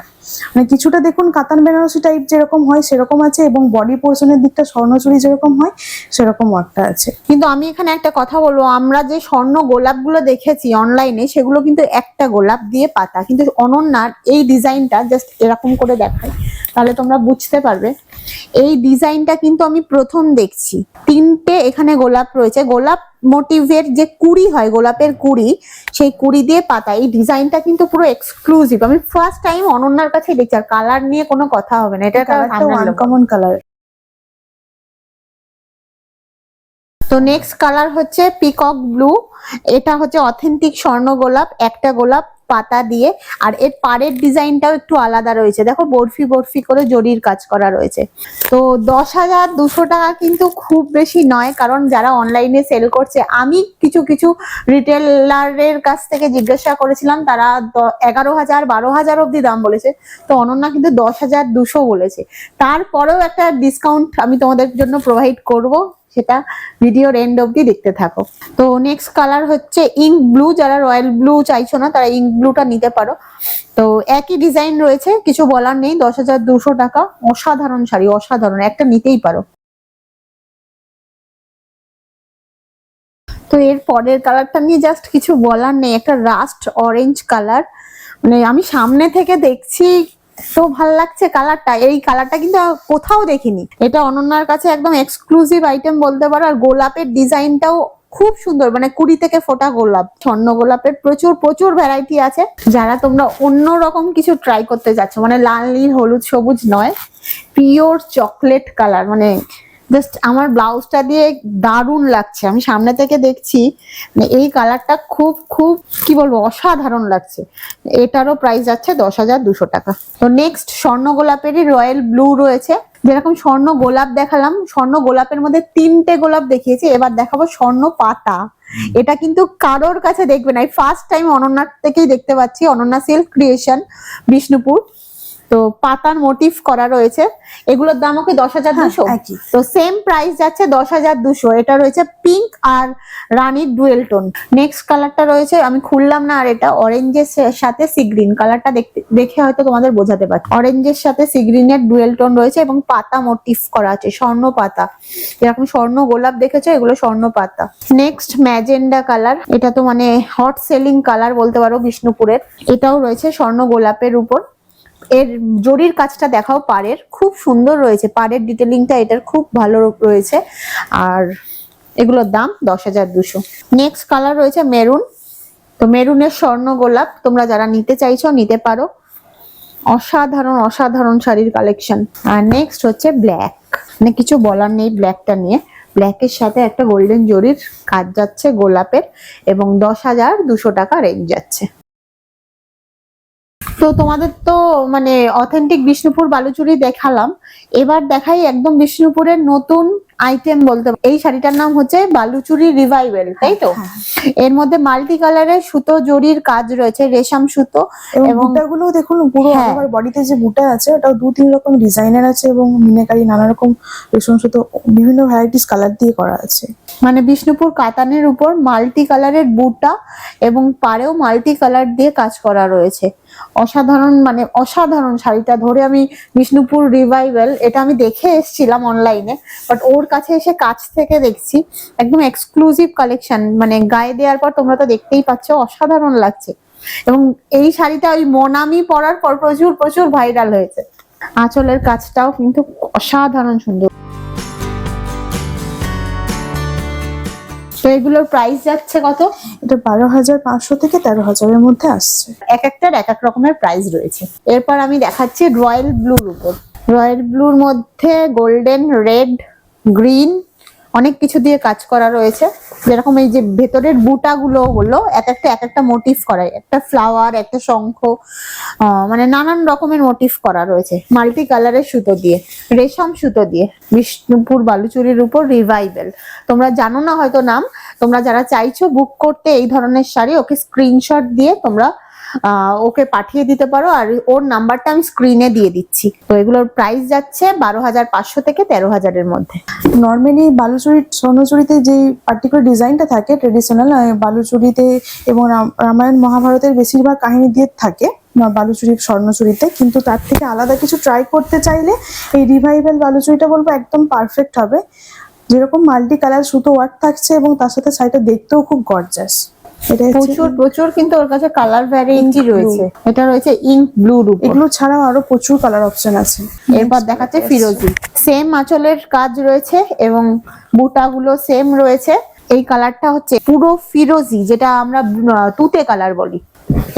মানে কিছুটা দেখুন কাতান বেনারসি টাইপ যেরকম হয় সেরকম আছে, এবং বডি পোর্শনের দিকটা স্বর্ণচুরি যেরকম হয় সেরকম ওয়ার্কটা আছে। কিন্তু আমি এখানে একটা কথা বলবো, আমরা যে স্বর্ণ গোলাপগুলো দেখেছি অনলাইনে সেগুলো কিন্তু একটা গোলাপ দিয়ে পাতা, কিন্তু অনন্যার এই ডিজাইনটা জাস্ট এরকম করে দেখাই, তাহলে তোমরা বুঝতে পারবে। এই ডিজাইনটা কিন্তু আমি প্রথম দেখছি। 3টে এখানে গোলাপ রয়েছে, গোলাপ মোটিভের যে কুড়ি হয়, গোলাপের কুড়ি, সেই কুড়ি দিয়ে পাতা। এই ডিজাইনটা কিন্তু পুরো এক্সক্লুসিভ, আমি ফার্স্ট টাইম অনন্যার কাছে দেখছি। আর কালার নিয়ে কোনো কথা হবে না, এটা কালারটা আনকমন কালার। তো নেক্সট কালার হচ্ছে পিকক ব্লু। এটা হচ্ছে অথেন্টিক স্বর্ণ গোলাপ, একটা গোলাপ পাতা দিয়ে। আর এর পাড়ের ডিজাইনটাও একটু আলাদা রয়েছে, দেখো বরফি বরফি করে জরির কাজ করা রয়েছে। তো 10,200 টাকা কিন্তু খুব বেশি নয়, কারণ যারা অনলাইনে সেল করছে, আমি কিছু কিছু রিটেলারের কাছ থেকে জিজ্ঞাসা করেছিলাম, তারা 11,000 12,000 অব্দি দাম বলেছে। তো অনন্যা কিন্তু 10,200 বলেছে। তারপরেও একটা ডিসকাউন্ট আমি তোমাদের জন্য প্রোভাইড করব, সেটা ভিডিওর এন্ড অবধি দেখতে থাকো। তো নেক্সট কালার হচ্ছে ইঙ্ক ব্লু। যারা রয়্যাল ব্লু চাইছো না তারা ইঙ্ক ব্লুটা নিতে পারো। তো একই ডিজাইন রয়েছে, কিছু বলার নেই। 10,200 টাকা, অসাধারণ শাড়ি, অসাধারণ, একটা নিতেই পারো। তো এর পরের কালারটা নিয়ে জাস্ট কিছু বলার নেই, একটা রাস্ট অরেঞ্জ কালার। মানে আমি সামনে থেকে দেখছি তো ভাল লাগছে কালারটা। এই কালারটা কিন্তু কোথাও দেখিনি, এটা অনন্যার কাছে একদম এক্সক্লুসিভ আইটেম বলতে পারো। আর গোলাপের ডিজাইনটাও খুব সুন্দর, মানে কুড়ি থেকে ফোটা গোলাপ। স্বর্ণ গোলাপের প্রচুর প্রচুর ভ্যারাইটি আছে। যারা তোমরা অন্য রকম কিছু ট্রাই করতে যাচ্ছ, মানে লাল নীল হলুদ সবুজ নয়, পিওর চকলেট কালার, মানে জাস্ট আমার ব্লাউজটা দিয়ে দারুণ লাগছে। আমি সামনে থেকে দেখছি, মানে এই কালারটা খুব খুব কি বলবো, অসাধারণ লাগছে। এটারও প্রাইস যাচ্ছে 10,200 টাকা। তো নেক্সট স্বর্ণ গোলাপেরই রয়্যাল ব্লু রয়েছে। যেরকম স্বর্ণ গোলাপ দেখালাম, স্বর্ণ গোলাপের মধ্যে 3টে গোলাপ দেখিয়েছি, এবার দেখাবো স্বর্ণ পাতা। এটা কিন্তু কারোর কাছে দেখবে না, এই ফার্স্ট টাইম অনন্যার থেকেই দেখতে পাচ্ছি। Ananya silk creation, Bishnupur. তো পাতার মোটিভ করা রয়েছে। এগুলোর দামও কি 10,200? তো সেম প্রাইস যাচ্ছে 10,200। এটা রয়েছে পিঙ্ক আর রানীর ডুয়েল টোন। নেক্সট কালারটা রয়েছে, আমি খুললাম না, আর এটা অরেঞ্জের সাথে সি গ্রিন। কালারটা দেখে হয়তো তোমাদের বোঝাতে পারছি। অরেঞ্জের সাথে সি গ্রিনের ডুয়েল টোন রয়েছে এবং পাতা মোটিভ করা আছে, স্বর্ণ পাতা। এরকম স্বর্ণ গোলাপ দেখেছো, এগুলো স্বর্ণ পাতা। নেক্সট ম্যাজেন্ডা কালার, এটা তো মানে হট সেলিং কালার বলতে পারো বিষ্ণুপুরের। এটাও রয়েছে স্বর্ণ গোলাপের উপর। এর জরির কাজটা দেখাও, পাড়ের খুব সুন্দর রয়েছে, পাড়ের ডিটেলিংটা এটার খুব ভালো রয়েছে। আর এগুলোর দাম 10,200। নেক্সট কালার রয়েছে মেরুন। তো মেরুনের স্বর্ণ গোলাপ তোমরা যারা নিতে চাইছো নিতে পারো, অসাধারণ অসাধারণ শাড়ির কালেকশন। আর নেক্সট হচ্ছে ব্ল্যাক, মানে কিছু বলার নেই ব্ল্যাকটা নিয়ে। ব্ল্যাকের সাথে একটা গোল্ডেন জরির কাজ যাচ্ছে গোলাপের, এবং 10,200 টাকা রেঞ্জ যাচ্ছে। তো তোমাদের তো মানে অথেন্টিক বিষ্ণুপুর বালুচুরি দেখালাম, এবার দেখাই একদম বিষ্ণুপুরের নতুন আইটেম বলতে। এই শাড়িটার নাম হচ্ছে বালুচুরি রিভাইভাল, তাই তো? এর মধ্যে মাল্টি কালারের সুতো জরির কাজ রয়েছে, রেশম সুতো, এবং বুটাগুলো দেখুন পুরো হ্যাঁ। আমার বডিতে যে বুটা আছে ওটাও 2-3 রকম ডিজাইনের আছে, এবং মিনাকারি নানা রকম রেশম সুতো বিভিন্ন ভ্যারাইটিস কালার দিয়ে করা আছে। মানে বিষ্ণুপুর কাতানের উপর মাল্টি কালারের বুটা এবং পাড়েও মাল্টি কালার দিয়ে কাজ করা রয়েছে। অসাধারণ, মানে অসাধারণ শাড়িটা ধরে আমি বিষ্ণুপুর রিভাইভাল এটা আমি দেখে এসেছিলাম অনলাইনে, বাট ওর কাছে এসে কাছ থেকে দেখছি একদম এক্সক্লুসিভ কালেকশন। মানে গায়ে দেওয়ার পর তোমরা তো দেখতেই পাচ্ছ অসাধারণ লাগছে। এবং এই শাড়িটা ওই মোনামি পরার পর প্রচুর প্রচুর ভাইরাল হয়েছে। আঁচলের কাজটাও কিন্তু অসাধারণ সুন্দর। তো এগুলোর প্রাইস যাচ্ছে কত? এটা 12,500 থেকে 13,000-এর মধ্যে আসছে। এক একটার এক এক রকমের প্রাইস রয়েছে। এরপর আমি দেখাচ্ছি রয়্যাল ব্লুর উপর। রয়্যাল ব্লুর মধ্যে গোল্ডেন, রেড, গ্রিন অনেক কিছু দিয়ে কাজ করা রয়েছে। যেরকম এই যে ভেতরের বুটাগুলো হলো এক একটা মোটিভ করা, একটা ফ্লাওয়ার, একটা শঙ্খ, মানে নানান রকমের মোটিভ করা রয়েছে মাল্টি কালারের সুতো দিয়ে, রেশম সুতো দিয়ে। বিষ্ণুপুর বালুচুরির উপর রিভাইভাল, তোমরা জানো না হয়তো নাম। তোমরা যারা চাইছো বুক করতে এই ধরনের শাড়ি, ওকে স্ক্রিনশট দিয়ে তোমরা ওকে পাঠিয়ে দিতে পারো, আর ওর নাম্বারটা আমি স্ক্রিনে দিয়ে দিচ্ছি। তো এগুলোর প্রাইস যাচ্ছে 12,500 থেকে 13,000-এর মধ্যে। নর্মালি বালুচুরি স্বর্ণচুরিতে যে পার্টিকুলার ডিজাইনটা থাকে ট্রেডিশনাল বালুচুরিতে, এবং রামায়ণ মহাভারতের বেশিরভাগ কাহিনী দিয়ে থাকে বালুচুরি স্বর্ণচুরিতে, কিন্তু তার থেকে আলাদা কিছু ট্রাই করতে চাইলে এই রিভাইভাল বালুচুরিটা বলবো একদম পারফেক্ট হবে। যেরকম মাল্টি কালার সুতো ওয়ার্ক থাকছে, এবং তার সাথে শাড়িটা দেখতেও খুব গর্জাস। এটা প্রচুর প্রচুর কিন্তু ওর কাছে কালার ভ্যারিয়েন্টি রয়েছে। এটা রয়েছে ইঙ্ক ব্লুর উপর। এগুলো ছাড়াও আরো প্রচুর কালার অপশন আছে। এরপর দেখাচ্ছে ফিরোজি, সেম আঁচলের কাজ রয়েছে এবং বুটাগুলো সেম রয়েছে। এই কালারটা হচ্ছে পুরো ফিরোজি, যেটা আমরা তুতে কালার বলি।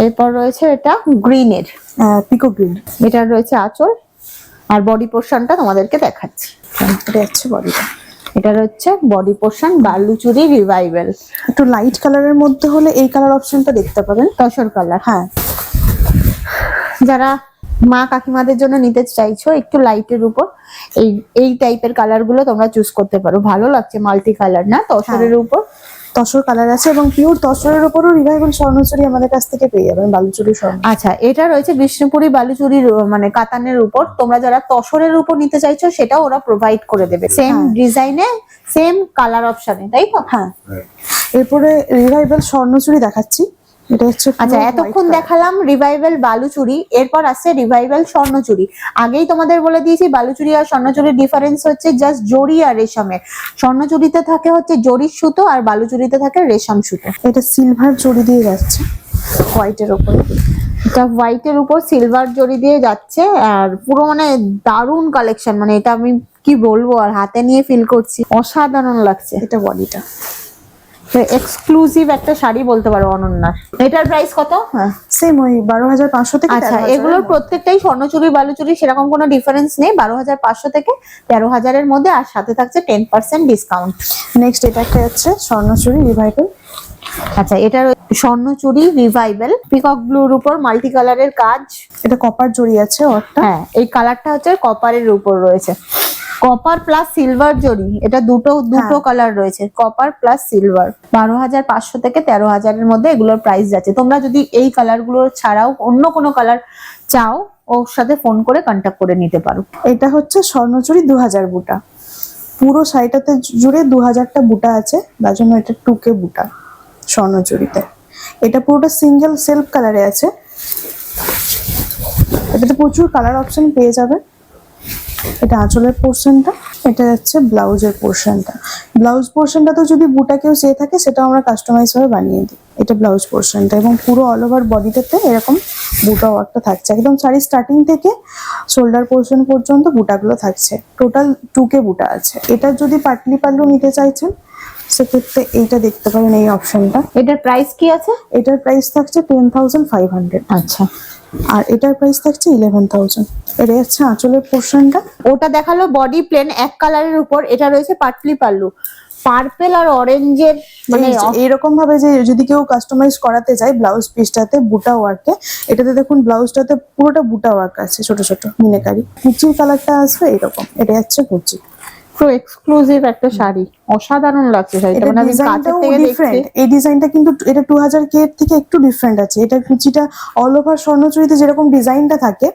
এরপর রয়েছে এটা গ্রিনের, পিকো গ্রিন। এটা রয়েছে আঁচল, আর বডি পোর্শনটা তোমাদেরকে দেখাচ্ছি। এটা হচ্ছে বডিটা। এটা হচ্ছে বডি পোর্শন বালুচুরি রিভাইভাল। একটু লাইট কালারের মধ্যে হলে এই কালার অপশনটা দেখতে পাবেন, তসর কালার। হ্যাঁ। যারা মা কাকিমাদের জন্য নিতে চাইছো একটু লাইটের উপর, এই টাইপের কালার গুলো তোমরা চুজ করতে পারো। ভালো লাগছে মাল্টি কালার না, তসরের উপর তসর কালার আছে, এবং পিওর তসরের উপরও রিভাইভাল স্বর্ণচুরি আমাদের কাছ থেকে পেয়ে যাবেন, বালুচুরি স্বর্ণ। আচ্ছা, এটা রয়েছে বিষ্ণুপুরি বালুচুরির মানে কাতানের উপর। তোমরা যারা তসরের উপর নিতে চাইছো সেটাও ওরা প্রোভাইড করে দেবে, সেম ডিজাইনে সেম কালার অপশনে, তাই তো? হ্যাঁ। এরপরে রিভাইভাল স্বর্ণচুরি দেখাচ্ছি। এটা হচ্ছে আচ্ছা, এতক্ষণ দেখালাম রিভাইভাল বালুচুরি, এরপর আসছে রিভাইভাল স্বর্ণচুরি। আগেই তোমাদের বলে দিয়েছি বালুচুরি আর স্বর্ণচুরির ডিফারেন্স হচ্ছে জাস্ট জরি আর রেশমের। স্বর্ণচুরিতে থাকে হচ্ছে জরির সুতো, আর বালুচুরিতে থাকে রেশম সুতো। এটা সিলভার জরি দিয়ে যাচ্ছে হোয়াইটের উপরে। এটা হোয়াইটের উপর সিলভার জরি দিয়ে যাচ্ছে, আর পুরো মানে দারুণ কালেকশন। মানে এটা আমি কি বলবো, আর হাতে নিয়ে ফিল করছি, অসাধারণ লাগছে। এটা বডিটা। এক্সক্লুসিভ একটা শাড়ি বলতে পারো অনন্যার। এটার প্রাইস কত? হ্যাঁ, সেম ওই 12,500 থেকে। আচ্ছা, এগুলোর প্রত্যেকটাই স্বর্ণচুরি বালুচুরি, সেরকম কোনো ডিফারেন্স নেই। 12,500 থেকে 13,000-এর মধ্যে, আর সাথে থাকছে 10% ডিসকাউন্ট। নেক্সট এটা একটা হচ্ছে স্বর্ণচুরি রিভাইভাল। আচ্ছা, এটার স্বর্ণচুরি রিভাইভাল পিকক ব্লুর উপর মাল্টি কালারের কাজ। এটা কপার জড়ি আছে ওরটা। হ্যাঁ, এই কালারটা হচ্ছে কপারের উপর রয়েছে, কপার প্লাস সিলভার জরি। এটা দুটো কালার রয়েছে, কপার প্লাস সিলভার। 12,500 থেকে 13,000-এর মধ্যে এগুলোর প্রাইস যাচ্ছে। তোমরা যদি এই কালার গুলো ছাড়াও অন্য কোনো কালার চাও, ওর সাথে ফোন করে কন্ট্যাক্ট করে নিতে পারো। এটা হচ্ছে স্বর্ণচুরি 2,000 বুটা। পুরো শাড়িটাতে জুড়ে 2,000টা বুটা আছে, তার জন্য এটা 2K বুটা স্বর্ণচুরিতে। এটা পুরোটা সিঙ্গেল সেলফ কালারে আছে। এটাতে প্রচুর কালার অপশন পেয়ে যাবে। এটা আঁচলের পোর্শনটা, এটা হচ্ছে ব্লাউজের পোর্শনটা। ব্লাউজ পোর্শনটা তো যদি বুটা কেউ চেয়ে থাকে সেটাও আমরা কাস্টমাইজ ভাবে বানিয়ে দিই। এটা ব্লাউজ পোর্শনটা, এবং পুরো অল ওভার বডিটাতে এরকম বুটা ওয়ার্কটা থাকছে। একদম শাড়ি স্টার্টিং থেকে শোল্ডার পোর্শন পর্যন্ত বুটাগুলো থাকছে। টোটাল 2K বুটা আছে। এটা যদি পাটলি পাল্লু নিতে চাইছেন সেক্ষেত্রে এইটা দেখতে পারেন, এই অপশনটা। এটার প্রাইস কি আছে? এটার প্রাইস থাকছে 10,500। আচ্ছা, আর এটার প্রাইস থাকছে 11,000। এটা হচ্ছে আঁচলের পোর্শনটা। ওটা দেখালো বডি প্লেন এক কালারের উপর, এটা রয়েছে পাটলি পাল্লু, পার্পেল আর অরেঞ্জের মানে এইরকম ভাবে যে যদি কেউ কাস্টমাইজ করাতে চায় ব্লাউজ পিসটাতে বুটা ওয়ার্কে, এটাতে দেখুন ব্লাউজটাতে পুরোটা বুটা ওয়ার্ক আছে, ছোট ছোট মিনাকারি। কুচির কালারটা আসবে এরকম, এটা হচ্ছে কুচি। তো এক্সক্লুসিভ একটা শাড়ি, অসাধারণ লাগছে শাড়িটা, এটা মানে আমি কাছে ডিজাইনটাও থেকে দেখছি। ডিফারেন্ট। এই ডিজাইনটা কিন্তু এটা 2000K এর থেকে একটু ডিফারেন্ট আছে। এটার কুচিটা অল ওভার স্বর্ণচুরিতে যেরকম ডিজাইনটা থাকে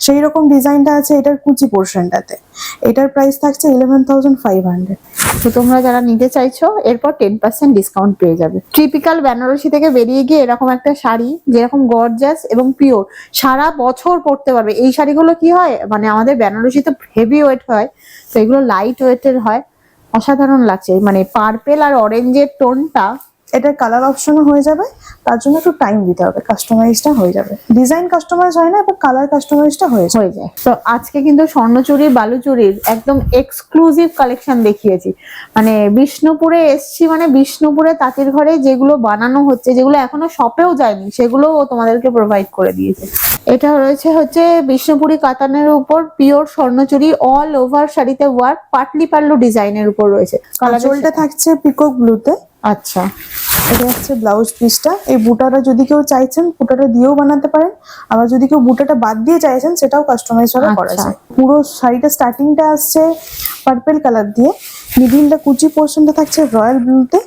সেই রকম ডিজাইনটা আছে এটার কুচি পোর্শনটাতে। এটার প্রাইস থাকছে 11,500। তো তোমরা যারা নিতে চাইছো এরপর 10% ডিসকাউন্ট পেয়ে যাবে। টিপিক্যাল বেনারসি থেকে বেরিয়ে গিয়ে এরকম একটা শাড়ি যেরকম গর্জাস এবং পিওর, সারা বছর পরতে পারবে। এই শাড়িগুলো কি হয়, মানে আমাদের বেনারসি তো হেভি ওয়েট হয়, তো এগুলো লাইট ওয়েটের হয়, অসাধারণ লাগছে। মানে পার্পেল আর অরেঞ্জের টোনটা, এটার কালার অপশনও হয়ে যাবে, তার জন্য একটু টাইম দিতে হবে, কাস্টমাইজটা হয়ে যাবে। ডিজাইন কাস্টমাইজ হয় না, এবার কালার কাস্টমাইজটা হয়ে যায়। তো আজকে কিন্তু স্বর্ণচুরি বালুচুরির একদম এক্সক্লুসিভ কালেকশন দেখিয়েছি। মানে বিষ্ণুপুরে এসছি, মানে বিষ্ণুপুরে তাঁতির ঘরে যেগুলো বানানো হচ্ছে, যেগুলো এখনো শপেও যায়নি, সেগুলো ও তোমাদেরকে প্রোভাইড করে দিয়েছে। এটা রয়েছে হচ্ছে বিষ্ণুপুরি কাতানের উপর পিওর স্বর্ণচুরি, অল ওভার শাড়িতে ওয়ার্ক, পাটলি পাল্লু ডিজাইনের উপর রয়েছে। কালারটা থাকছে পিকক ব্লুতে। আচ্ছা, এটা হচ্ছে ব্লাউজ পিসটা। এই বুটাটা যদি কেউ চাইছেন বুটাটা দিয়েও বানাতে পারেন, আবার যদি কেউ বুটাটা বাদ দিয়ে চাইছেন সেটাও কাস্টমাইজ ভাবে করা আচ্ছা। যায়। পুরো শাড়িটা স্টার্টিংটা আসছে পার্পেল কালার দিয়ে, মিডিলটা কুচি পোর্শনটা থাকছে রয়্যাল ব্লুতে,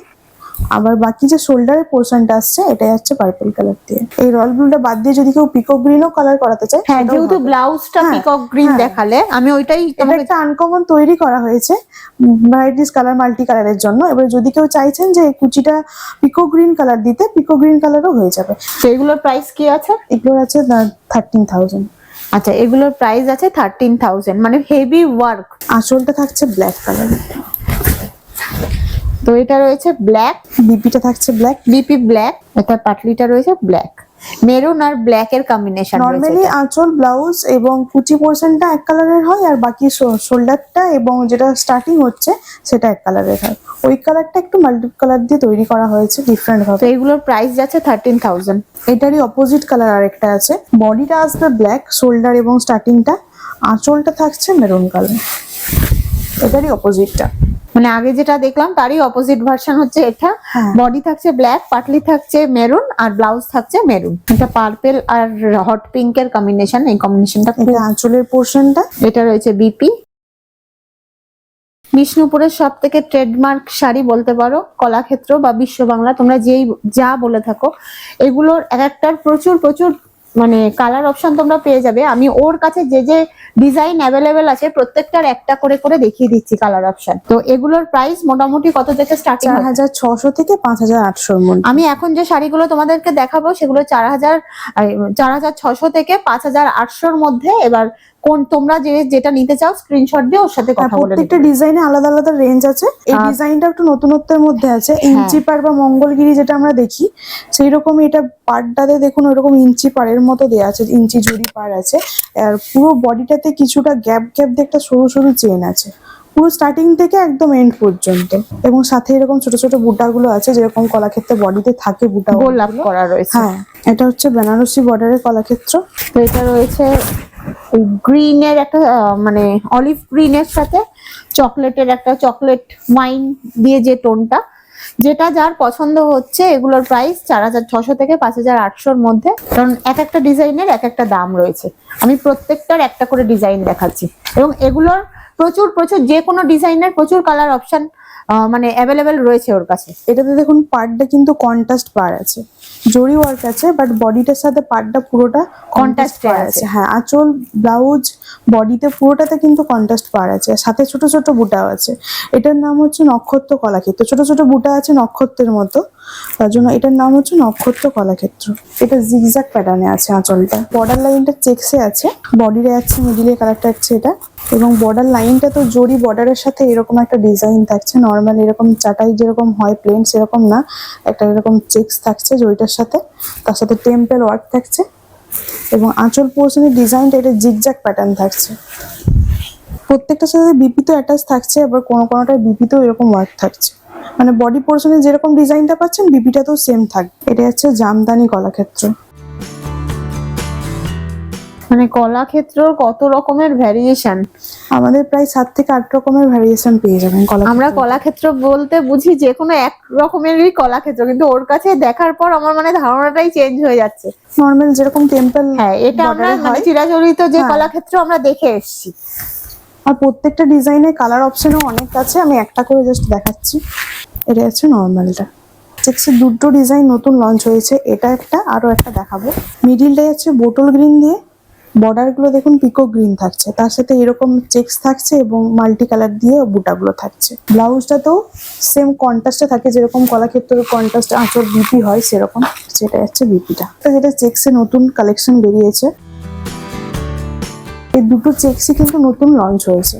আবার বাকি যে শোল্ডারের পোর্শনটা আসছে এটাই হচ্ছে পার্পল কালার দিয়ে। এই রয়্যাল ব্লুটা বাদ দিয়ে যদি কেউ পিকক গ্রিনও কালার করাতে চায়, হ্যাঁ, সেটাও যেহেতু হবে। ব্লাউজটা হ্যাঁ, পিকক গ্রিন হ্যাঁ। দেখালে, আমি ওইটাই এটা তোমাকে একটা আনকমন তৈরি করা হয়েছে ভ্যারাইটিস কালার, মাল্টি কালারের জন্য। এবার যদি কেউ চাইছেন যে এই কুচিটা পিকো গ্রিন কালার দিতে, পিকো গ্রিন কালারও হয়ে যাবে। সেগুলোর প্রাইস কি আছে? এগুলোর আছে 13,000। আচ্ছা, এগুলোর প্রাইস আছে 13,000, মানে হেভি ওয়ার্ক। আঁচলটা থাকছে ব্ল্যাক কালার, তো এটা রয়েছে ব্ল্যাক, বিপিটা থাকছে ব্ল্যাক। বিপি ব্ল্যাক, এটা পাটলিটা রয়েছে ব্ল্যাক, মেরুন আর ব্ল্যাক এর কম্বিনেশন রয়েছে। নর্মালি আঁচল, ব্লাউজ এবং কুচি পোর্শনটা এক কালারের হয়, আর বাকি শোল্ডারটা এবং যেটা স্টার্টিং হচ্ছে সেটা এক কালারের হয়। ওই কালারটা একটু মাল্টি কালার দিয়ে তৈরি করা হয়েছে ডিফারেন্ট তো ভাবে। এগুলোর প্রাইস যাচ্ছে 13,000। এটারই অপোজিট কালার আরেকটা আছে, বডিটা আসবে ব্ল্যাক, শোল্ডার এবং স্টার্টিংটা, আঁচলটা থাকছে মেরুন কালার। এটারই অপোজিটটা। মানে আগে যেটা দেখলাম তারই অপোজিট ভার্সন হচ্ছে এটা। হ্যাঁ। বডি থাকছে ব্ল্যাক, পাটলি থাকছে মেরুন, আর ব্লাউজ থাকছে মেরুন। এটা পার্পেল আর হট পিঙ্ক এর কম্বিনেশন, এই কম্বিনেশনটা খুব। এটা আঁচলের পোর্শনটা। এটা রয়েছে বিপি। বিষ্ণুপুরের সব থেকে ট্রেডমার্ক শাড়ি বলতে পারো, কলাক্ষেত্র বা বিশ্ব বাংলা, তোমরা যেই যা বলে থাকো, এগুলোর এক একটার প্রচুর প্রচুর মানে কালার অপশন তোমরা পেয়ে যাবে। আমি ওর কাছে যে যে ডিজাইন অ্যাভেলেবেল আছে প্রত্যেকটার একটা করে করে দেখিয়ে দিচ্ছি কালার অপশন। তো এগুলোর প্রাইস মোটামুটি কত থেকে স্টার্টিং? 4,600 থেকে 5,800 এর মধ্যে। আমি এখন যে শাড়িগুলো তোমাদেরকে দেখাবো সেগুলো 4,600 থেকে 5,800 মধ্যে। এবার কোন তোমরা যেটা নিতে চাও স্ক্রিনশট দিয়ে ওর সাথে কথা বলে প্রত্যেকটা নিতে। ডিজাইনে আলাদা আলাদা রেঞ্জ আছে। এই ডিজাইনটা একটু নতুনত্বের মধ্যে আছে। ইঞ্চি পার বা মঙ্গলগিরি যেটা আমরা দেখি সেই রকম এটা পাড়টাতে দেখুন ওরকম ইঞ্চি পাড়ের মতো দেওয়া আছে, ইঞ্চি জুড়ি পাড় আছে। আর পুরো বডিটাতে কিছুটা গ্যাপ গ্যাপ দিয়ে একটা সরু সরু চেন আছে পুরো স্টার্টিং থেকে একদম এন্ড পর্যন্ত, এবং সাথে এরকম ছোট ছোট বুটাগুলো আছে যেরকম কলাক্ষেত্রে বডিতে থাকে বুটা গোলাপ করা রয়েছে। হ্যাঁ, এটা হচ্ছে বেনারসি বর্ডারের কলাক্ষেত্র। তো এটা রয়েছে গ্রিনের একটা মানে অলিভ গ্রিনের সাথে চকলেটের একটা চকলেট ওয়াইন দিয়ে যে টোনটা, যেটা যার পছন্দ হচ্ছে। এগুলোর প্রাইস 4,600 থেকে 5,800 মধ্যে, কারণ এক একটা ডিজাইনের এক একটা দাম রয়েছে। আমি প্রত্যেকটার একটা করে ডিজাইন দেখাচ্ছি, এবং এগুলোর প্রচুর প্রচুর যে কোনো ডিজাইনের প্রচুর কালার অপশন মানে অ্যাভেলেবেল রয়েছে ওর কাছে। এটাতে দেখুন পাড়টা কিন্তু কন্ট্রাস্ট পাড় আছে, জরি ওয়ার্ক আছে, বাট বডিটার সাথে পাড়টা পুরোটা কন্ট্রাস্ট পাড় আছে। হ্যাঁ, আঁচল, ব্লাউজ, বডিতে পুরোটাতে কিন্তু কন্ট্রাস্ট পাড় আছে, সাথে ছোট ছোট বুটাও আছে। এটার নাম হচ্ছে নক্ষত্র কলাক্ষেত্র। ছোট ছোট বুটা আছে নক্ষত্রের মতো, তার জন্য এটার নাম হচ্ছে নক্ষত্র কলাক্ষেত্র। এটা জিগজ্যাগ প্যাটার্নে আছে আঁচলটা, বর্ডার লাইনটা চেকসে আছে, বডিরে আছে, মিডিলে কালারটা আছে এটা, এবং বর্ডার লাইনটা তো জরি বর্ডারের সাথে এরকম একটা ডিজাইন থাকছে। নর্মাল এরকম চাটাই যেরকম হয় প্লেন সেরকম না, একটা এরকম চেকস থাকছে জরিটার সাথে, তার সাথে টেম্পল ওয়ার্ক থাকছে, এবং আঁচল পোর্শনের ডিজাইনটা এটা জিগজ্যাগ প্যাটার্ন থাকছে। প্রত্যেকটার সাথে বিপি তো অ্যাটাচ থাকছে, আবার কোনো কোনোটায় বিপি তো এরকম ওয়ার্ক থাকছে, মানে বডি পোর্শনে যেরকম ডিজাইনটা পাচ্ছেন বিপিটাতেও সেম থাকবে। এটা হচ্ছে জামদানি কলাক্ষেত্র। মানে কলাক্ষেত্রর কত রকমের ভ্যারিয়েশন। আমাদের প্রায় 7 থেকে 8 রকমের ভ্যারিয়েশন পেয়ে যাবেন আমরা কলাক্ষেত্র বলতে বুঝি যে কোনো এক রকমেরই কলাক্ষেত্র, কিন্তু ওর কাছে দেখার পর আমার মানে ধারণাটাই চেঞ্জ হয়ে যাচ্ছে। নর্মাল যেরকম টেম্পল, হ্যাঁ, এটা আমরা border-এ মানে হয়। চিরাচরিত যে হ্যাঁ। কলাক্ষেত্র আমরা দেখে এসেছি। আর প্রত্যেকটা ডিজাইনের কালার অপশনও অনেক আছে, আমি একটা করে জাস্ট দেখাচ্ছি। এটা হচ্ছে নর্মালটা। চেক্সের দুটো ডিজাইন নতুন লঞ্চ হয়েছে, এটা একটা আরো একটা দেখাবো। মিডিলটা হচ্ছে বোটল গ্রিন দিয়ে, বর্ডার গুলো দেখুন পিকক গ্রিন থাকছে, তার সাথে এরকম চেক্স থাকছে এবং মাল্টি কালার দিয়ে বুটাগুলো থাকছে। ব্লাউজটাতেও সেম কন্ট্রাস্টে থাকে, যেরকম কলাক্ষেত্রের কন্ট্রাস্ট আঁচল বিপি হয় সেরকম, সেটা হচ্ছে বিপিটা। যেটা চেক্সের নতুন কালেকশন বেরিয়েছে, এই দুটো চেক্সই কিন্তু নতুন লঞ্চ হয়েছে।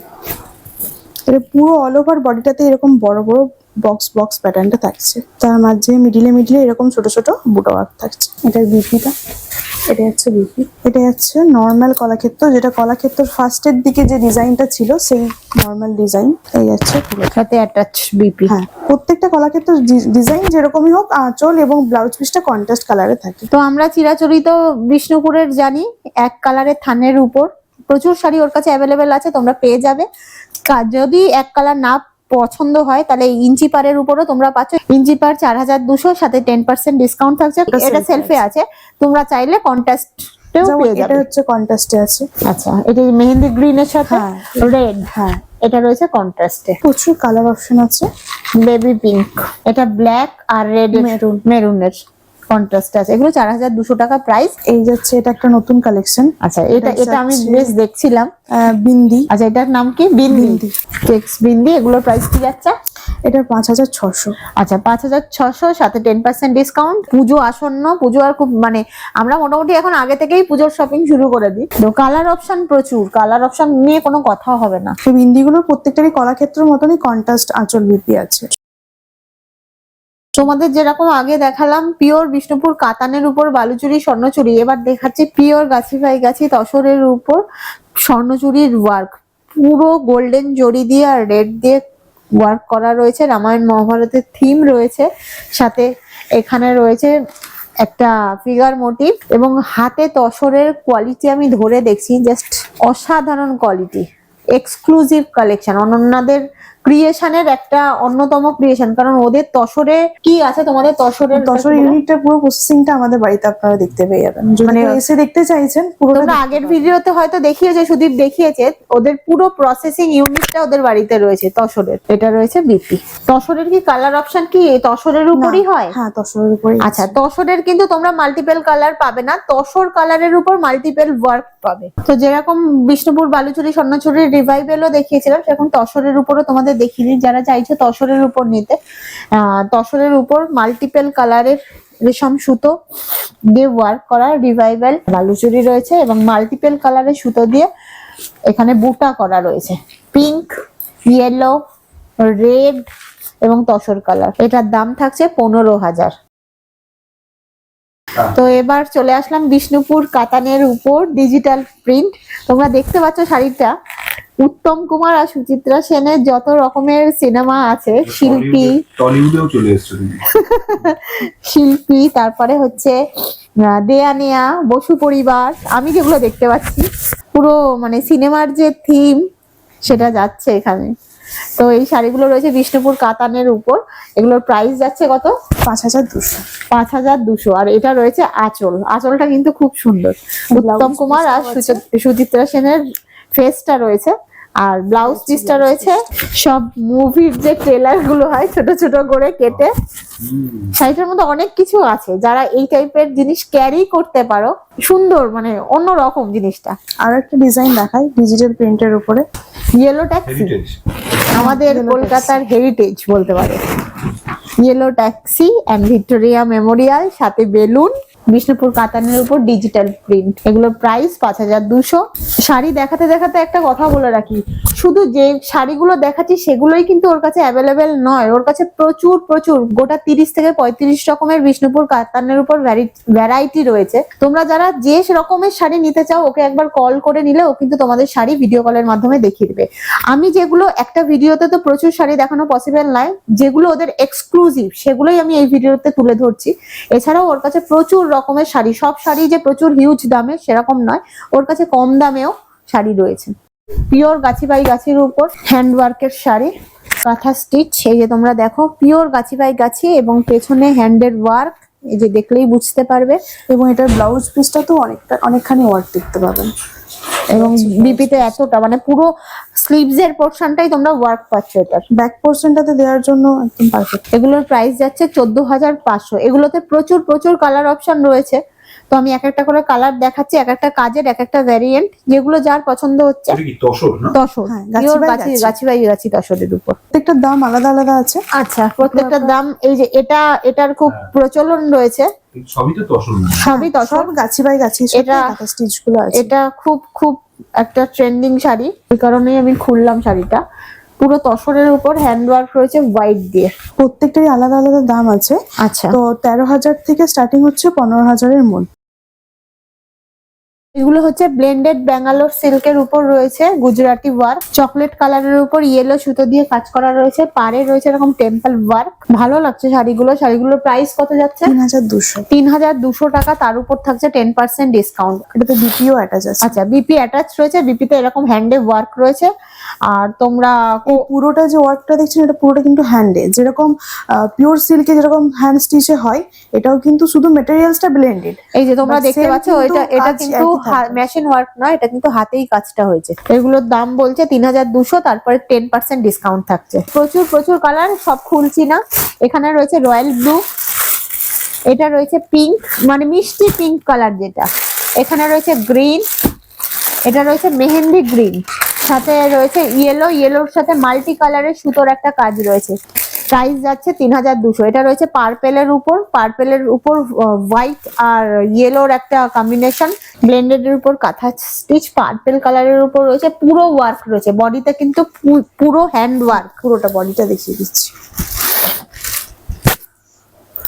এটা পুরো অল ওভার বডিটাতে এরকম বড় বড় বক্স বক্স প্যাটার্নটা থাকছে, তার মাঝে মিডিলে এরকম ছোট ছোট বুটা ওয়ার্ক থাকছে। এটার বিপিটা, এটা হচ্ছে বিপি। এটা হচ্ছে নর্মাল কলাক্ষেত্র, যেটা কলাক্ষেত্রের ফার্স্টের দিকে যে ডিজাইনটা ছিল সেই নর্মাল ডিজাইন। এই হচ্ছে পুরো সাথে অ্যাটাচ বিপি। হ্যাঁ, প্রত্যেকটা কলাক্ষেত্রের ডিজাইন যেরকমই হোক, আঁচল এবং ব্লাউজ পিসটা কন্ট্রাস্ট কালারে থাকে। তো আমরা চিরাচরিত বিষ্ণুপুরের জানি এক কালারের থানের উপর প্রচুর শাড়ি ওর কাছে অ্যাভেলেবেল আছে, তোমরা পেয়ে যাবে। যদি এক কালার না পছন্দ হয় তাহলে ইঞ্চি পারের উপরও তোমরা পাচ্ছ। ইঞ্চি পার 4200, সাথে 10% ডিসকাউন্ট থাকছে। এটা সেলফে আছে, তোমরা চাইলে কন্ট্রাস্টেও যেমন পেয়ে এটা যাবে। হচ্ছে কন্ট্রাস্টে আছে। আচ্ছা, এটা মেহেন্দি গ্রিনের সাথে হ্যাঁ। রেড, হ্যাঁ, এটা রয়েছে কন্ট্রাস্টে। প্রচুর কালার অপশন আছে। বেবি পিঙ্ক, এটা ব্ল্যাক আর রেড Maroon। মেরুনের কন্ট্রাস্ট আছে। এগুলো 4200 টাকা প্রাইস। এই যাচ্ছে, এটা একটা নতুন কালেকশন। আচ্ছা, এটা এটা আমি যাচ্ছে বেশ দেখছিলাম। বিন্দি। আচ্ছা, এটার নাম কি? বিন্দি। বিন্দি। চেক্স বিন্দি। এগুলোর প্রাইস কি যাচ্ছে? এটা 5600। আচ্ছা, 5600, সাথে 10% ডিসকাউন্ট। পুজো আসন্ন, পুজো আর খুব মানে আমরা মোটামুটি এখন আগে থেকেই পুজোর শপিং শুরু করে দিই। তো কালার অপশন প্রচুর, কালার অপশন নিয়ে কোনো কথা হবে না। এই বিন্দিগুলোর প্রত্যেকটারই কলাক্ষেত্রের মতনই কন্ট্রাস্ট আঁচল বিপি আছে। তোমাদের যেরকম আগে দেখালাম পিওর বিষ্ণুপুর কাতানের উপর বালুচুরি স্বর্ণচুরি, এবার দেখাচ্ছি পিওর গাছি বাই গাছি তসরের উপর স্বর্ণচুরির ওয়ার্ক। পুরো গোল্ডেন জরি দিয়ে আর রেড দিয়ে ওয়ার্ক করা রয়েছে, রামায়ণ মহাভারতের থিম রয়েছে, সাথে এখানে রয়েছে একটা ফিগার মোটিভ, এবং হাতে তসরের কোয়ালিটি আমি ধরে দেখছি, জাস্ট অসাধারণ কোয়ালিটি। এক্সক্লুসিভ কালেকশন, অনন্যাদের ক্রিয়েশনের একটা অন্যতম ক্রিয়েশন। কারণ ওদের তসরে কি আছে, তোমাদের তসরের তসর ইউনিটটা পুরো প্রসেসিংটা আমাদের বাড়িতে আপনারা দেখতে পেয়ে যাবেন, যদি মানে কেউ এসে দেখতে চাইছেন পুরো। তোমরা আগের ভিডিওতে হয়তো দেখিয়েছে, সুদীপ দেখিয়েছে, ওদের পুরো প্রসেসিং ইউনিটটা ওদের বাড়িতে রয়েছে তসরের। এটা রয়েছে বিপি। তসরের কি কালার অপশন কি তসরের উপরই হয়? হ্যাঁ, তসরের উপরে। আচ্ছা, তসরের কিন্তু তোমরা মাল্টিপল কালার পাবে না, তসর কালারের উপর মাল্টিপল ওয়ার্ক পাবে। তো যেরকম বিষ্ণুপুর বালুচুরি স্বর্ণচুরির রিভাইভেলও দেখিয়েছিলাম, সেরকম তসরের উপরও তোমাদের দেখিনি। যারা চাইছো তসরের উপর নিতে, তসরের উপর মাল্টিপল কালারের রেশম সুতো দিয়ে ওয়ার্ক করা রিভাইভাল বালুচুরি রয়েছে, এবং মাল্টিপল কালারের সুতো দিয়ে এখানে বুটা করা রয়েছে, পিঙ্ক, ইয়েলো, রেড এবং তসর কালার। এটার দাম থাকছে 15000। তো এবার চলে আসলাম বিষ্ণুপুর কাতানের উপর ডিজিটাল প্রিন্ট। তোমরা দেখতে পাচ্ছ শাড়িটা উত্তম কুমার আর সুচিত্রা সেনের যত রকমের সিনেমা আছে, শিল্পী, টলিউডেও চলে এসেছে তুমি। শিল্পী, তারপরে হচ্ছে দেয়া নেয়া, বসু পরিবার, আমি যেগুলো দেখতে পাচ্ছি পুরো মানে সিনেমার যে থিম সেটা যাচ্ছে এখানে। তো এই শাড়িগুলো রয়েছে বিষ্ণুপুর কাতানের উপর। এগুলোর প্রাইস যাচ্ছে কত? 5200। 5200। আর এটা রয়েছে আঁচল। আঁচলটা কিন্তু খুব সুন্দর। উত্তম কুমার আর সুচিত্রা সেনের ফেসটা রয়েছে, আর ব্লাউজ পিসটা রয়েছে সব মুভির যে ট্রেলার গুলো হয় ছোট ছোট করে কেটে। শাড়িটার মধ্যে অনেক কিছু আছে, যারা এই টাইপের জিনিস ক্যারি করতে পারো, সুন্দর মানে অন্যরকম জিনিসটা। আর একটা ডিজাইন দেখাই ডিজিটাল প্রিন্টের উপরে। ইয়েলো ট্যাক্সি, আমাদের কলকাতার হেরিটেজ বলতে পারো। Yellow taxi and Victoria Memorial, সাথে বেলুন, বিষ্ণুপুর কাতানের উপর ডিজিটাল প্রিন্ট, এগুলোর প্রাইস 5200। শাড়ি দেখাতে দেখাতে একটা কথা বলে রাখি, শুধু যে শাড়িগুলো দেখাচ্ছি সেগুলোই কিন্তু ওর কাছে অ্যাভেলেবেল নয়, ওর কাছে প্রচুর প্রচুর গোটা 30 থেকে 35 রকমের বিষ্ণুপুর কাতানের উপর ভ্যারাইটি রয়েছে। তোমরা যারা যে রকমের শাড়ি নিতে চাও ওকে একবার কল করে নিলে ও কিন্তু তোমাদের শাড়ি ভিডিও কলের মাধ্যমে দেখিয়ে দেবে। আমি যেগুলো একটা ভিডিওতে তো প্রচুর শাড়ি দেখানো পসিবল নয়, যেগুলো ওদের এক্সক্লুসিভ সেগুলোই আমি এই ভিডিওতে তুলে ধরছি। এছাড়াও ওর কাছে প্রচুর রকমের শাড়ি, সব শাড়ি যে প্রচুর হিউজ দামে সেরকম নয়, ওর কাছে কম দামেও শাড়ি রয়েছে। পিওর গাছি বাই গাছির উপর হ্যান্ডওয়ার্কের শাড়ি, কাঁথা স্টিচ, এই যে তোমরা দেখো পিওর গাছি বাই গাছি এবং পেছনে হ্যান্ডের ওয়ার্ক, এই যে দেখলেই বুঝতে পারবে। এবং এটার ব্লাউজ পিসটা তো অনেকখানি ওয়ার্ক দেখতে পাবেন। এবং বিপিতে এতটা মানে পুরো স্লিভস এর পোর্শনটাই তোমরা ওয়ার্ক পাচ্ছ, এটার ব্যাক পোর্শনটাতে দেওয়ার জন্য একদম পারফেক্ট। এগুলোর প্রাইস যাচ্ছে 14500। এগুলোতে প্রচুর প্রচুর কালার অপশন রয়েছে, তো আমি এক একটা করে কালার দেখাচ্ছি, এক একটা কাজের এক একটা ভ্যারিয়েন্ট, যেগুলো যার পছন্দ হচ্ছে। এটা কি তসর না? তসর, হ্যাঁ, গাছি pure by Gachhi Gachhi. Gachhi by গাছি তসরের উপর। প্রত্যেকটার দাম আলাদা আলাদা আছে। আচ্ছা, প্রত্যেকটার দাম, এই যে এটার খুব প্রচলন রয়েছে, সবই তো তসর। সবই তসর। সব গাছি বাই গাছি, এটা- কাঁথা স্টিচ গুলো আছে। এটা খুব খুব একটা ট্রেন্ডিং শাড়ি, এই কারণেই আমি খুললাম শাড়িটা। পুরো তসরের উপর হ্যান্ডওয়ার্ক রয়েছে হোয়াইট দিয়ে। প্রত্যেকটারই আলাদা আলাদা দাম আছে। আচ্ছা, তো 13,000 থেকে স্টার্টিং হচ্ছে 15,000-এর মধ্যে। এগুলো হচ্ছে ব্লেন্ডেড ব্যাঙ্গালোর সিল্কের উপর রয়েছে গুজরাটি ওয়ার্ক, চকলেট কালারের উপর ইয়েলো সুতো দিয়ে কাজ করা রয়েছে, পাড়ে রয়েছে এরকম টেম্পল ওয়ার্ক। ভালো লাগছে শাড়িগুলো। শাড়িগুলোর প্রাইস কত যাচ্ছে? 3,200। 3200 টাকা, তার উপর থাকছে 10% ডিসকাউন্ট। এটাতে বিপিও অ্যাটাচ আছে। আচ্ছা, বিপি অ্যাটাচ রয়েছে, বিপিতে এরকম হ্যান্ডে ওয়ার্ক রয়েছে। আর তোমরা এই পুরোটা যে ওয়ার্কটা দেখছেন এটা পুরোটা কিন্তু হ্যান্ডে, যেরকম পিওর সিল্কে যেরকম হ্যান্ড স্টিচে হয়, এটাও কিন্তু শুধু মেটেরিয়ালসটা ব্লেন্ডেড। এই যে তোমরা But দেখতে same পাচ্ছ, কিন্তু এটা কাজ কিন্তু একই থাকবে। মেশিন ওয়ার্ক নয়, এটা কিন্তু হাতেই কাজটা হয়েছে। এগুলোর দাম বলছে 3200, তারপরে 10% ডিসকাউন্ট থাকছে। প্রচুর প্রচুর কালার, সব খুলছি না। এখানে রয়েছে রয়্যাল ব্লু, এটা রয়েছে পিঙ্ক মানে মিষ্টি পিঙ্ক কালার যেটা, এখানে রয়েছে গ্রিন, এটা রয়েছে মেহেন্দি গ্রিন, সাথে রয়েছে ইয়েলো, ইয়েলোর সাথে মাল্টি কালারের সুতোর একটা কাজ রয়েছে। প্রাইস যাচ্ছে 3200। এটা রয়েছে পার্পেলের উপর হোয়াইট আর ইয়েলোর একটা কম্বিনেশন, ব্লেন্ডেড এর উপর কাঁথা স্টিচ, পার্পেল কালারের উপর রয়েছে, পুরো ওয়ার্ক রয়েছে। বডিতে কিন্তু পুরো হ্যান্ড ওয়ার্ক, পুরোটা বডিটা দেখিয়ে দিচ্ছি।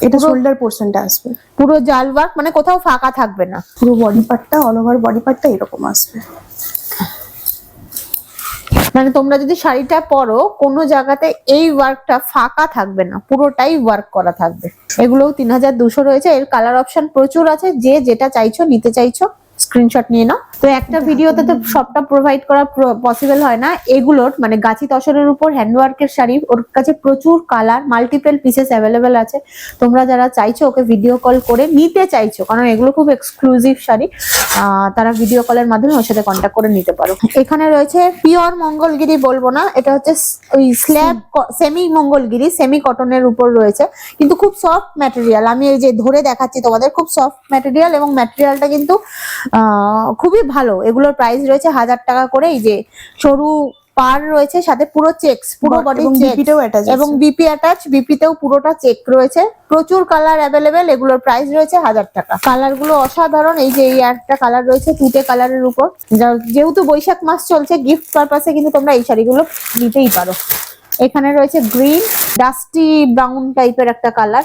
এটা শোল্ডার পোর্শনটা আসবে, পুরো জাল ওয়ার্ক, মানে কোথাও ফাঁকা থাকবে না। পুরো বডি পার্টটা, অল ওভার বডি পার্টটা এরকম আসবে। মানে তোমরা যদি শাড়িটা পরো, কোনো জায়গাতে এই ওয়ার্কটা ফাঁকা থাকবে না, পুরোটাই ওয়ার্ক করা থাকবে। এগুলোও 3200 রয়েছে। এর কালার অপশন প্রচুর আছে, যে যেটা চাইছো নিতে চাইছো স্ক্রিনশট নিয়ে নাও। তো একটা ভিডিওতে তো সবটা প্রোভাইড করা পসিবল হয় না। এগুলোর মানে গাছি তসরের উপর হ্যান্ডওয়ার্কের শাড়ি, ওর কাছে প্রচুর কালার, মাল্টিপল পিসেস অ্যাভেলেবেল আছে। তোমরা যারা চাইছো ওকে ভিডিও কল করে নিতে চাইছো, কারণ এগুলো খুব এক্সক্লুসিভ শাড়ি, তারা ভিডিও কলের মাধ্যমে ওর সাথে কন্ট্যাক্ট করে নিতে পারো। এখানে রয়েছে পিওর মঙ্গলগিরি বলবো না, এটা হচ্ছে ওই স্ল্যাব সেমি মঙ্গলগিরি, সেমি কটনের উপর রয়েছে, কিন্তু খুব সফট ম্যাটেরিয়াল। আমি এই যে ধরে দেখাচ্ছি তোমাদের, খুব সফট ম্যাটেরিয়াল এবং ম্যাটেরিয়ালটা কিন্তু খুবই ভালো। এগুলোর প্রাইস রয়েছে 1000 টাকা করে। এই যে সরু পার রয়েছে, সাথে পুরো চেকস, পুরো বডি এবং বিপিটাও অ্যাটাচ এবং বিপি অ্যাটাচ, বিপিতেও পুরোটা চেক রয়েছে। প্রচুর কালার অ্যাভেলেবেল। এগুলোর প্রাইস রয়েছে 1000 টাকা। কালার গুলো অসাধারণ। এই যে এই একটা কালার রয়েছে তুতে কালারের উপর, যেহেতু বৈশাখ মাস চলছে, গিফট পারপাসে কিন্তু তোমরা এই শাড়িগুলো নিতেই পারো। এখানে রয়েছে গ্রিন, ডাস্টি ব্রাউন টাইপের একটা কালার,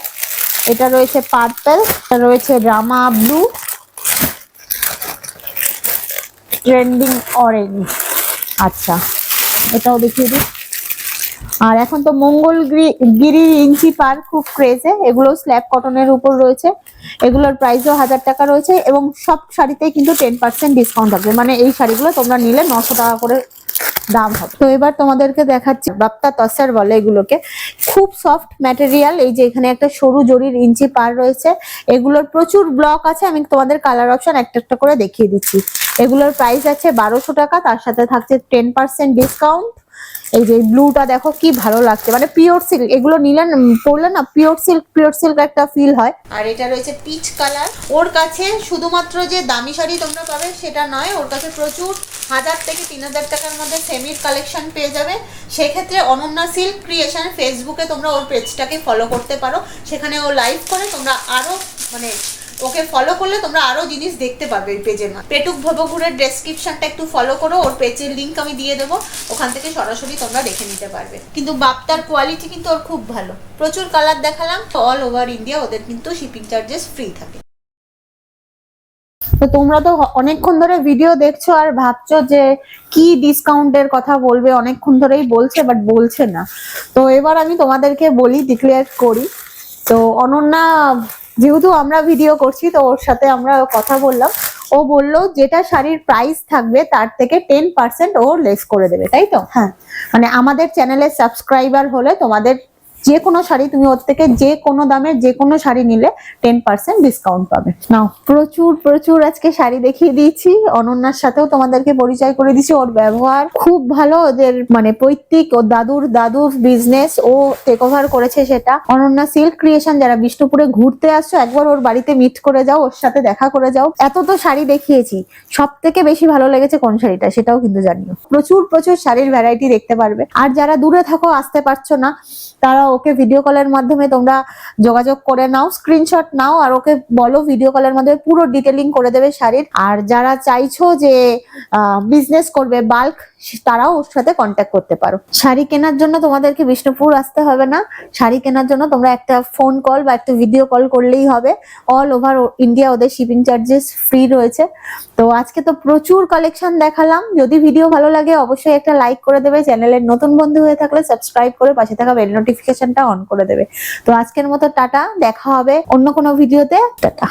এটা রয়েছে পার্পল, এটা রয়েছে রামা ব্লু, ট্রেন্ডিং অরেঞ্জ। আচ্ছা, এটাও দেখিয়ে দিই। আর এখন তো মঙ্গলগিরির ইঞ্চি পার খুব ক্রেজে, এগুলো স্ল্যাব কটনের উপর রয়েছে। এগুলোর প্রাইসও 1000 টাকা রয়েছে এবং সব শাড়িতে কিন্তু 10% ডিসকাউন্ট থাকবে। মানে এই শাড়িগুলো তোমরা নিলে 900 টাকা করে দাম হবে। তো এবার তোমাদেরকে দেখাচ্ছি বাপ্তা তসর বলে এগুলোকে, খুব সফট ম্যাটেরিয়াল। এই যে এখানে একটা সরু জরির ইঞ্চি পার রয়েছে, এগুলোর প্রচুর ব্লক আছে। আমি তোমাদের কালার অপশন একটা একটা করে দেখিয়ে দিচ্ছি। এগুলোর প্রাইস আছে 1200 টাকা, তার সাথে থাকছে 10% ডিসকাউন্ট। এই যে ব্লুটা দেখো কি ভালো লাগছে, মানে পিওর সিল্ক। এগুলো নিলে পরলে না পিওর সিল্ক একটা ফিল হয়। আর এটা রয়েছে পিচ কালার। ওর কাছে শুধুমাত্র যে দামি শাড়ি তোমরা পাবে সেটা নয়, ওর কাছে প্রচুর 1000 থেকে 3000 টাকার মধ্যে সেমির কালেকশন পেয়ে যাবে। সেক্ষেত্রে অনন্যা সিল্ক ক্রিয়েশন ফেসবুকে তোমরা ওর পেজটাকে ফলো করতে পারো, সেখানে ও লাইভ করে তোমরা আরো মানে ওকে ফলো করলে তোমরা আরো জিনিস দেখতে পাবে এই পেজের মধ্যে। পেটুক ভবঘুরের ডেসক্রিপশনটা একটু ফলো করো, ওর পেজের লিংক আমি দিয়ে দেবো, ওখান থেকে সরাসরি তোমরা দেখে নিতে পারবে। কিন্তু বাপ্তার কোয়ালিটি কিন্তু ওর খুব ভালো, প্রচুর কালার দেখালাম, অল ওভার ইন্ডিয়া ওদের কিন্তু শিপিং চার্জেস ফ্রি থাকে। তো তোমরা তো অনেকক্ষণ ধরে ভিডিও দেখছো আর ভাবছো যে কি ডিসকাউন্টের কথা বলবে, অনেকক্ষণ ধরেই বলছে বাট বলছে না। তো এবার আমি তোমাদেরকে বলি, ডিক্লেয়ার করি। তো অনন্যা, যেহেতু আমরা ভিডিও করছি তো ওর সাথে আমরা কথা বললাম, ও বললো যেটা শাড়ির প্রাইস থাকবে তার থেকে 10% ও লেস করে দেবে, তাই তো? হ্যাঁ, মানে আমাদের চ্যানেলের সাবস্ক্রাইবার হলে তোমাদের যে কোনো শাড়ি, তুমি ওর থেকে যে কোনো দামের যে কোনো শাড়ি নিলে 10% ডিসকাউন্ট পাবে। নাও, প্রচুর প্রচুর আজকে শাড়ি দেখিয়ে দিয়েছি, অনন্যার সাথেও তোমাদেরকে পরিচয় করে দিয়েছি। ওর ব্যবহার খুব ভালো, ওদের মানে পৈতৃক ও দাদুর বিজনেস ও টেক ওভার করেছে সেটা। অনন্যা সিল্ক ক্রিয়েশন, যারা বিষ্ণুপুরে ঘুরতে আসছো একবার ওর বাড়িতে মিট করে যাও, ওর সাথে দেখা করে যাও। এত তো শাড়ি দেখিয়েছি, সব থেকে বেশি ভালো লেগেছে কোন শাড়িটা সেটাও কিন্তু জানিও। প্রচুর প্রচুর শাড়ির ভ্যারাইটি দেখতে পারবে। আর যারা দূরে থাকো, আসতে পারছো না, তারা ওকে ভিডিও কলের মাধ্যমে তোমরা যোগাযোগ করে নাও, স্ক্রিনশট নাও আর ওকে বলো ভিডিও কলের মাধ্যমে পুরো ডিটেলিং করে দেবে শাড়ির। আর যারা চাইছো যে বিজনেস করবে বাল্ক, তারাও ওর সাথে কন্ট্যাক্ট করতে পারো। শাড়ি কেনার জন্য তোমাদেরকে বিষ্ণুপুর আসতে হবে না, শাড়ি কেনার জন্য তোমরা একটা ফোন কল বা একটা ভিডিও কল করলেই হবে। অল ওভার ইন্ডিয়া ওদের শিপিং চার্জেস ফ্রি রয়েছে। তো আজকে তো প্রচুর কালেকশন দেখালাম। যদি ভিডিও ভালো লাগে অবশ্যই একটা লাইক করে দেবে, চ্যানেলের নতুন বন্ধু হয়ে থাকলে সাবস্ক্রাইব করে পাশে থাকা বেল নোটিফিকেশনটা অন করে দেবে। তো আজকের মতো টাটা, দেখা হবে অন্য কোনো ভিডিওতে, টাটা।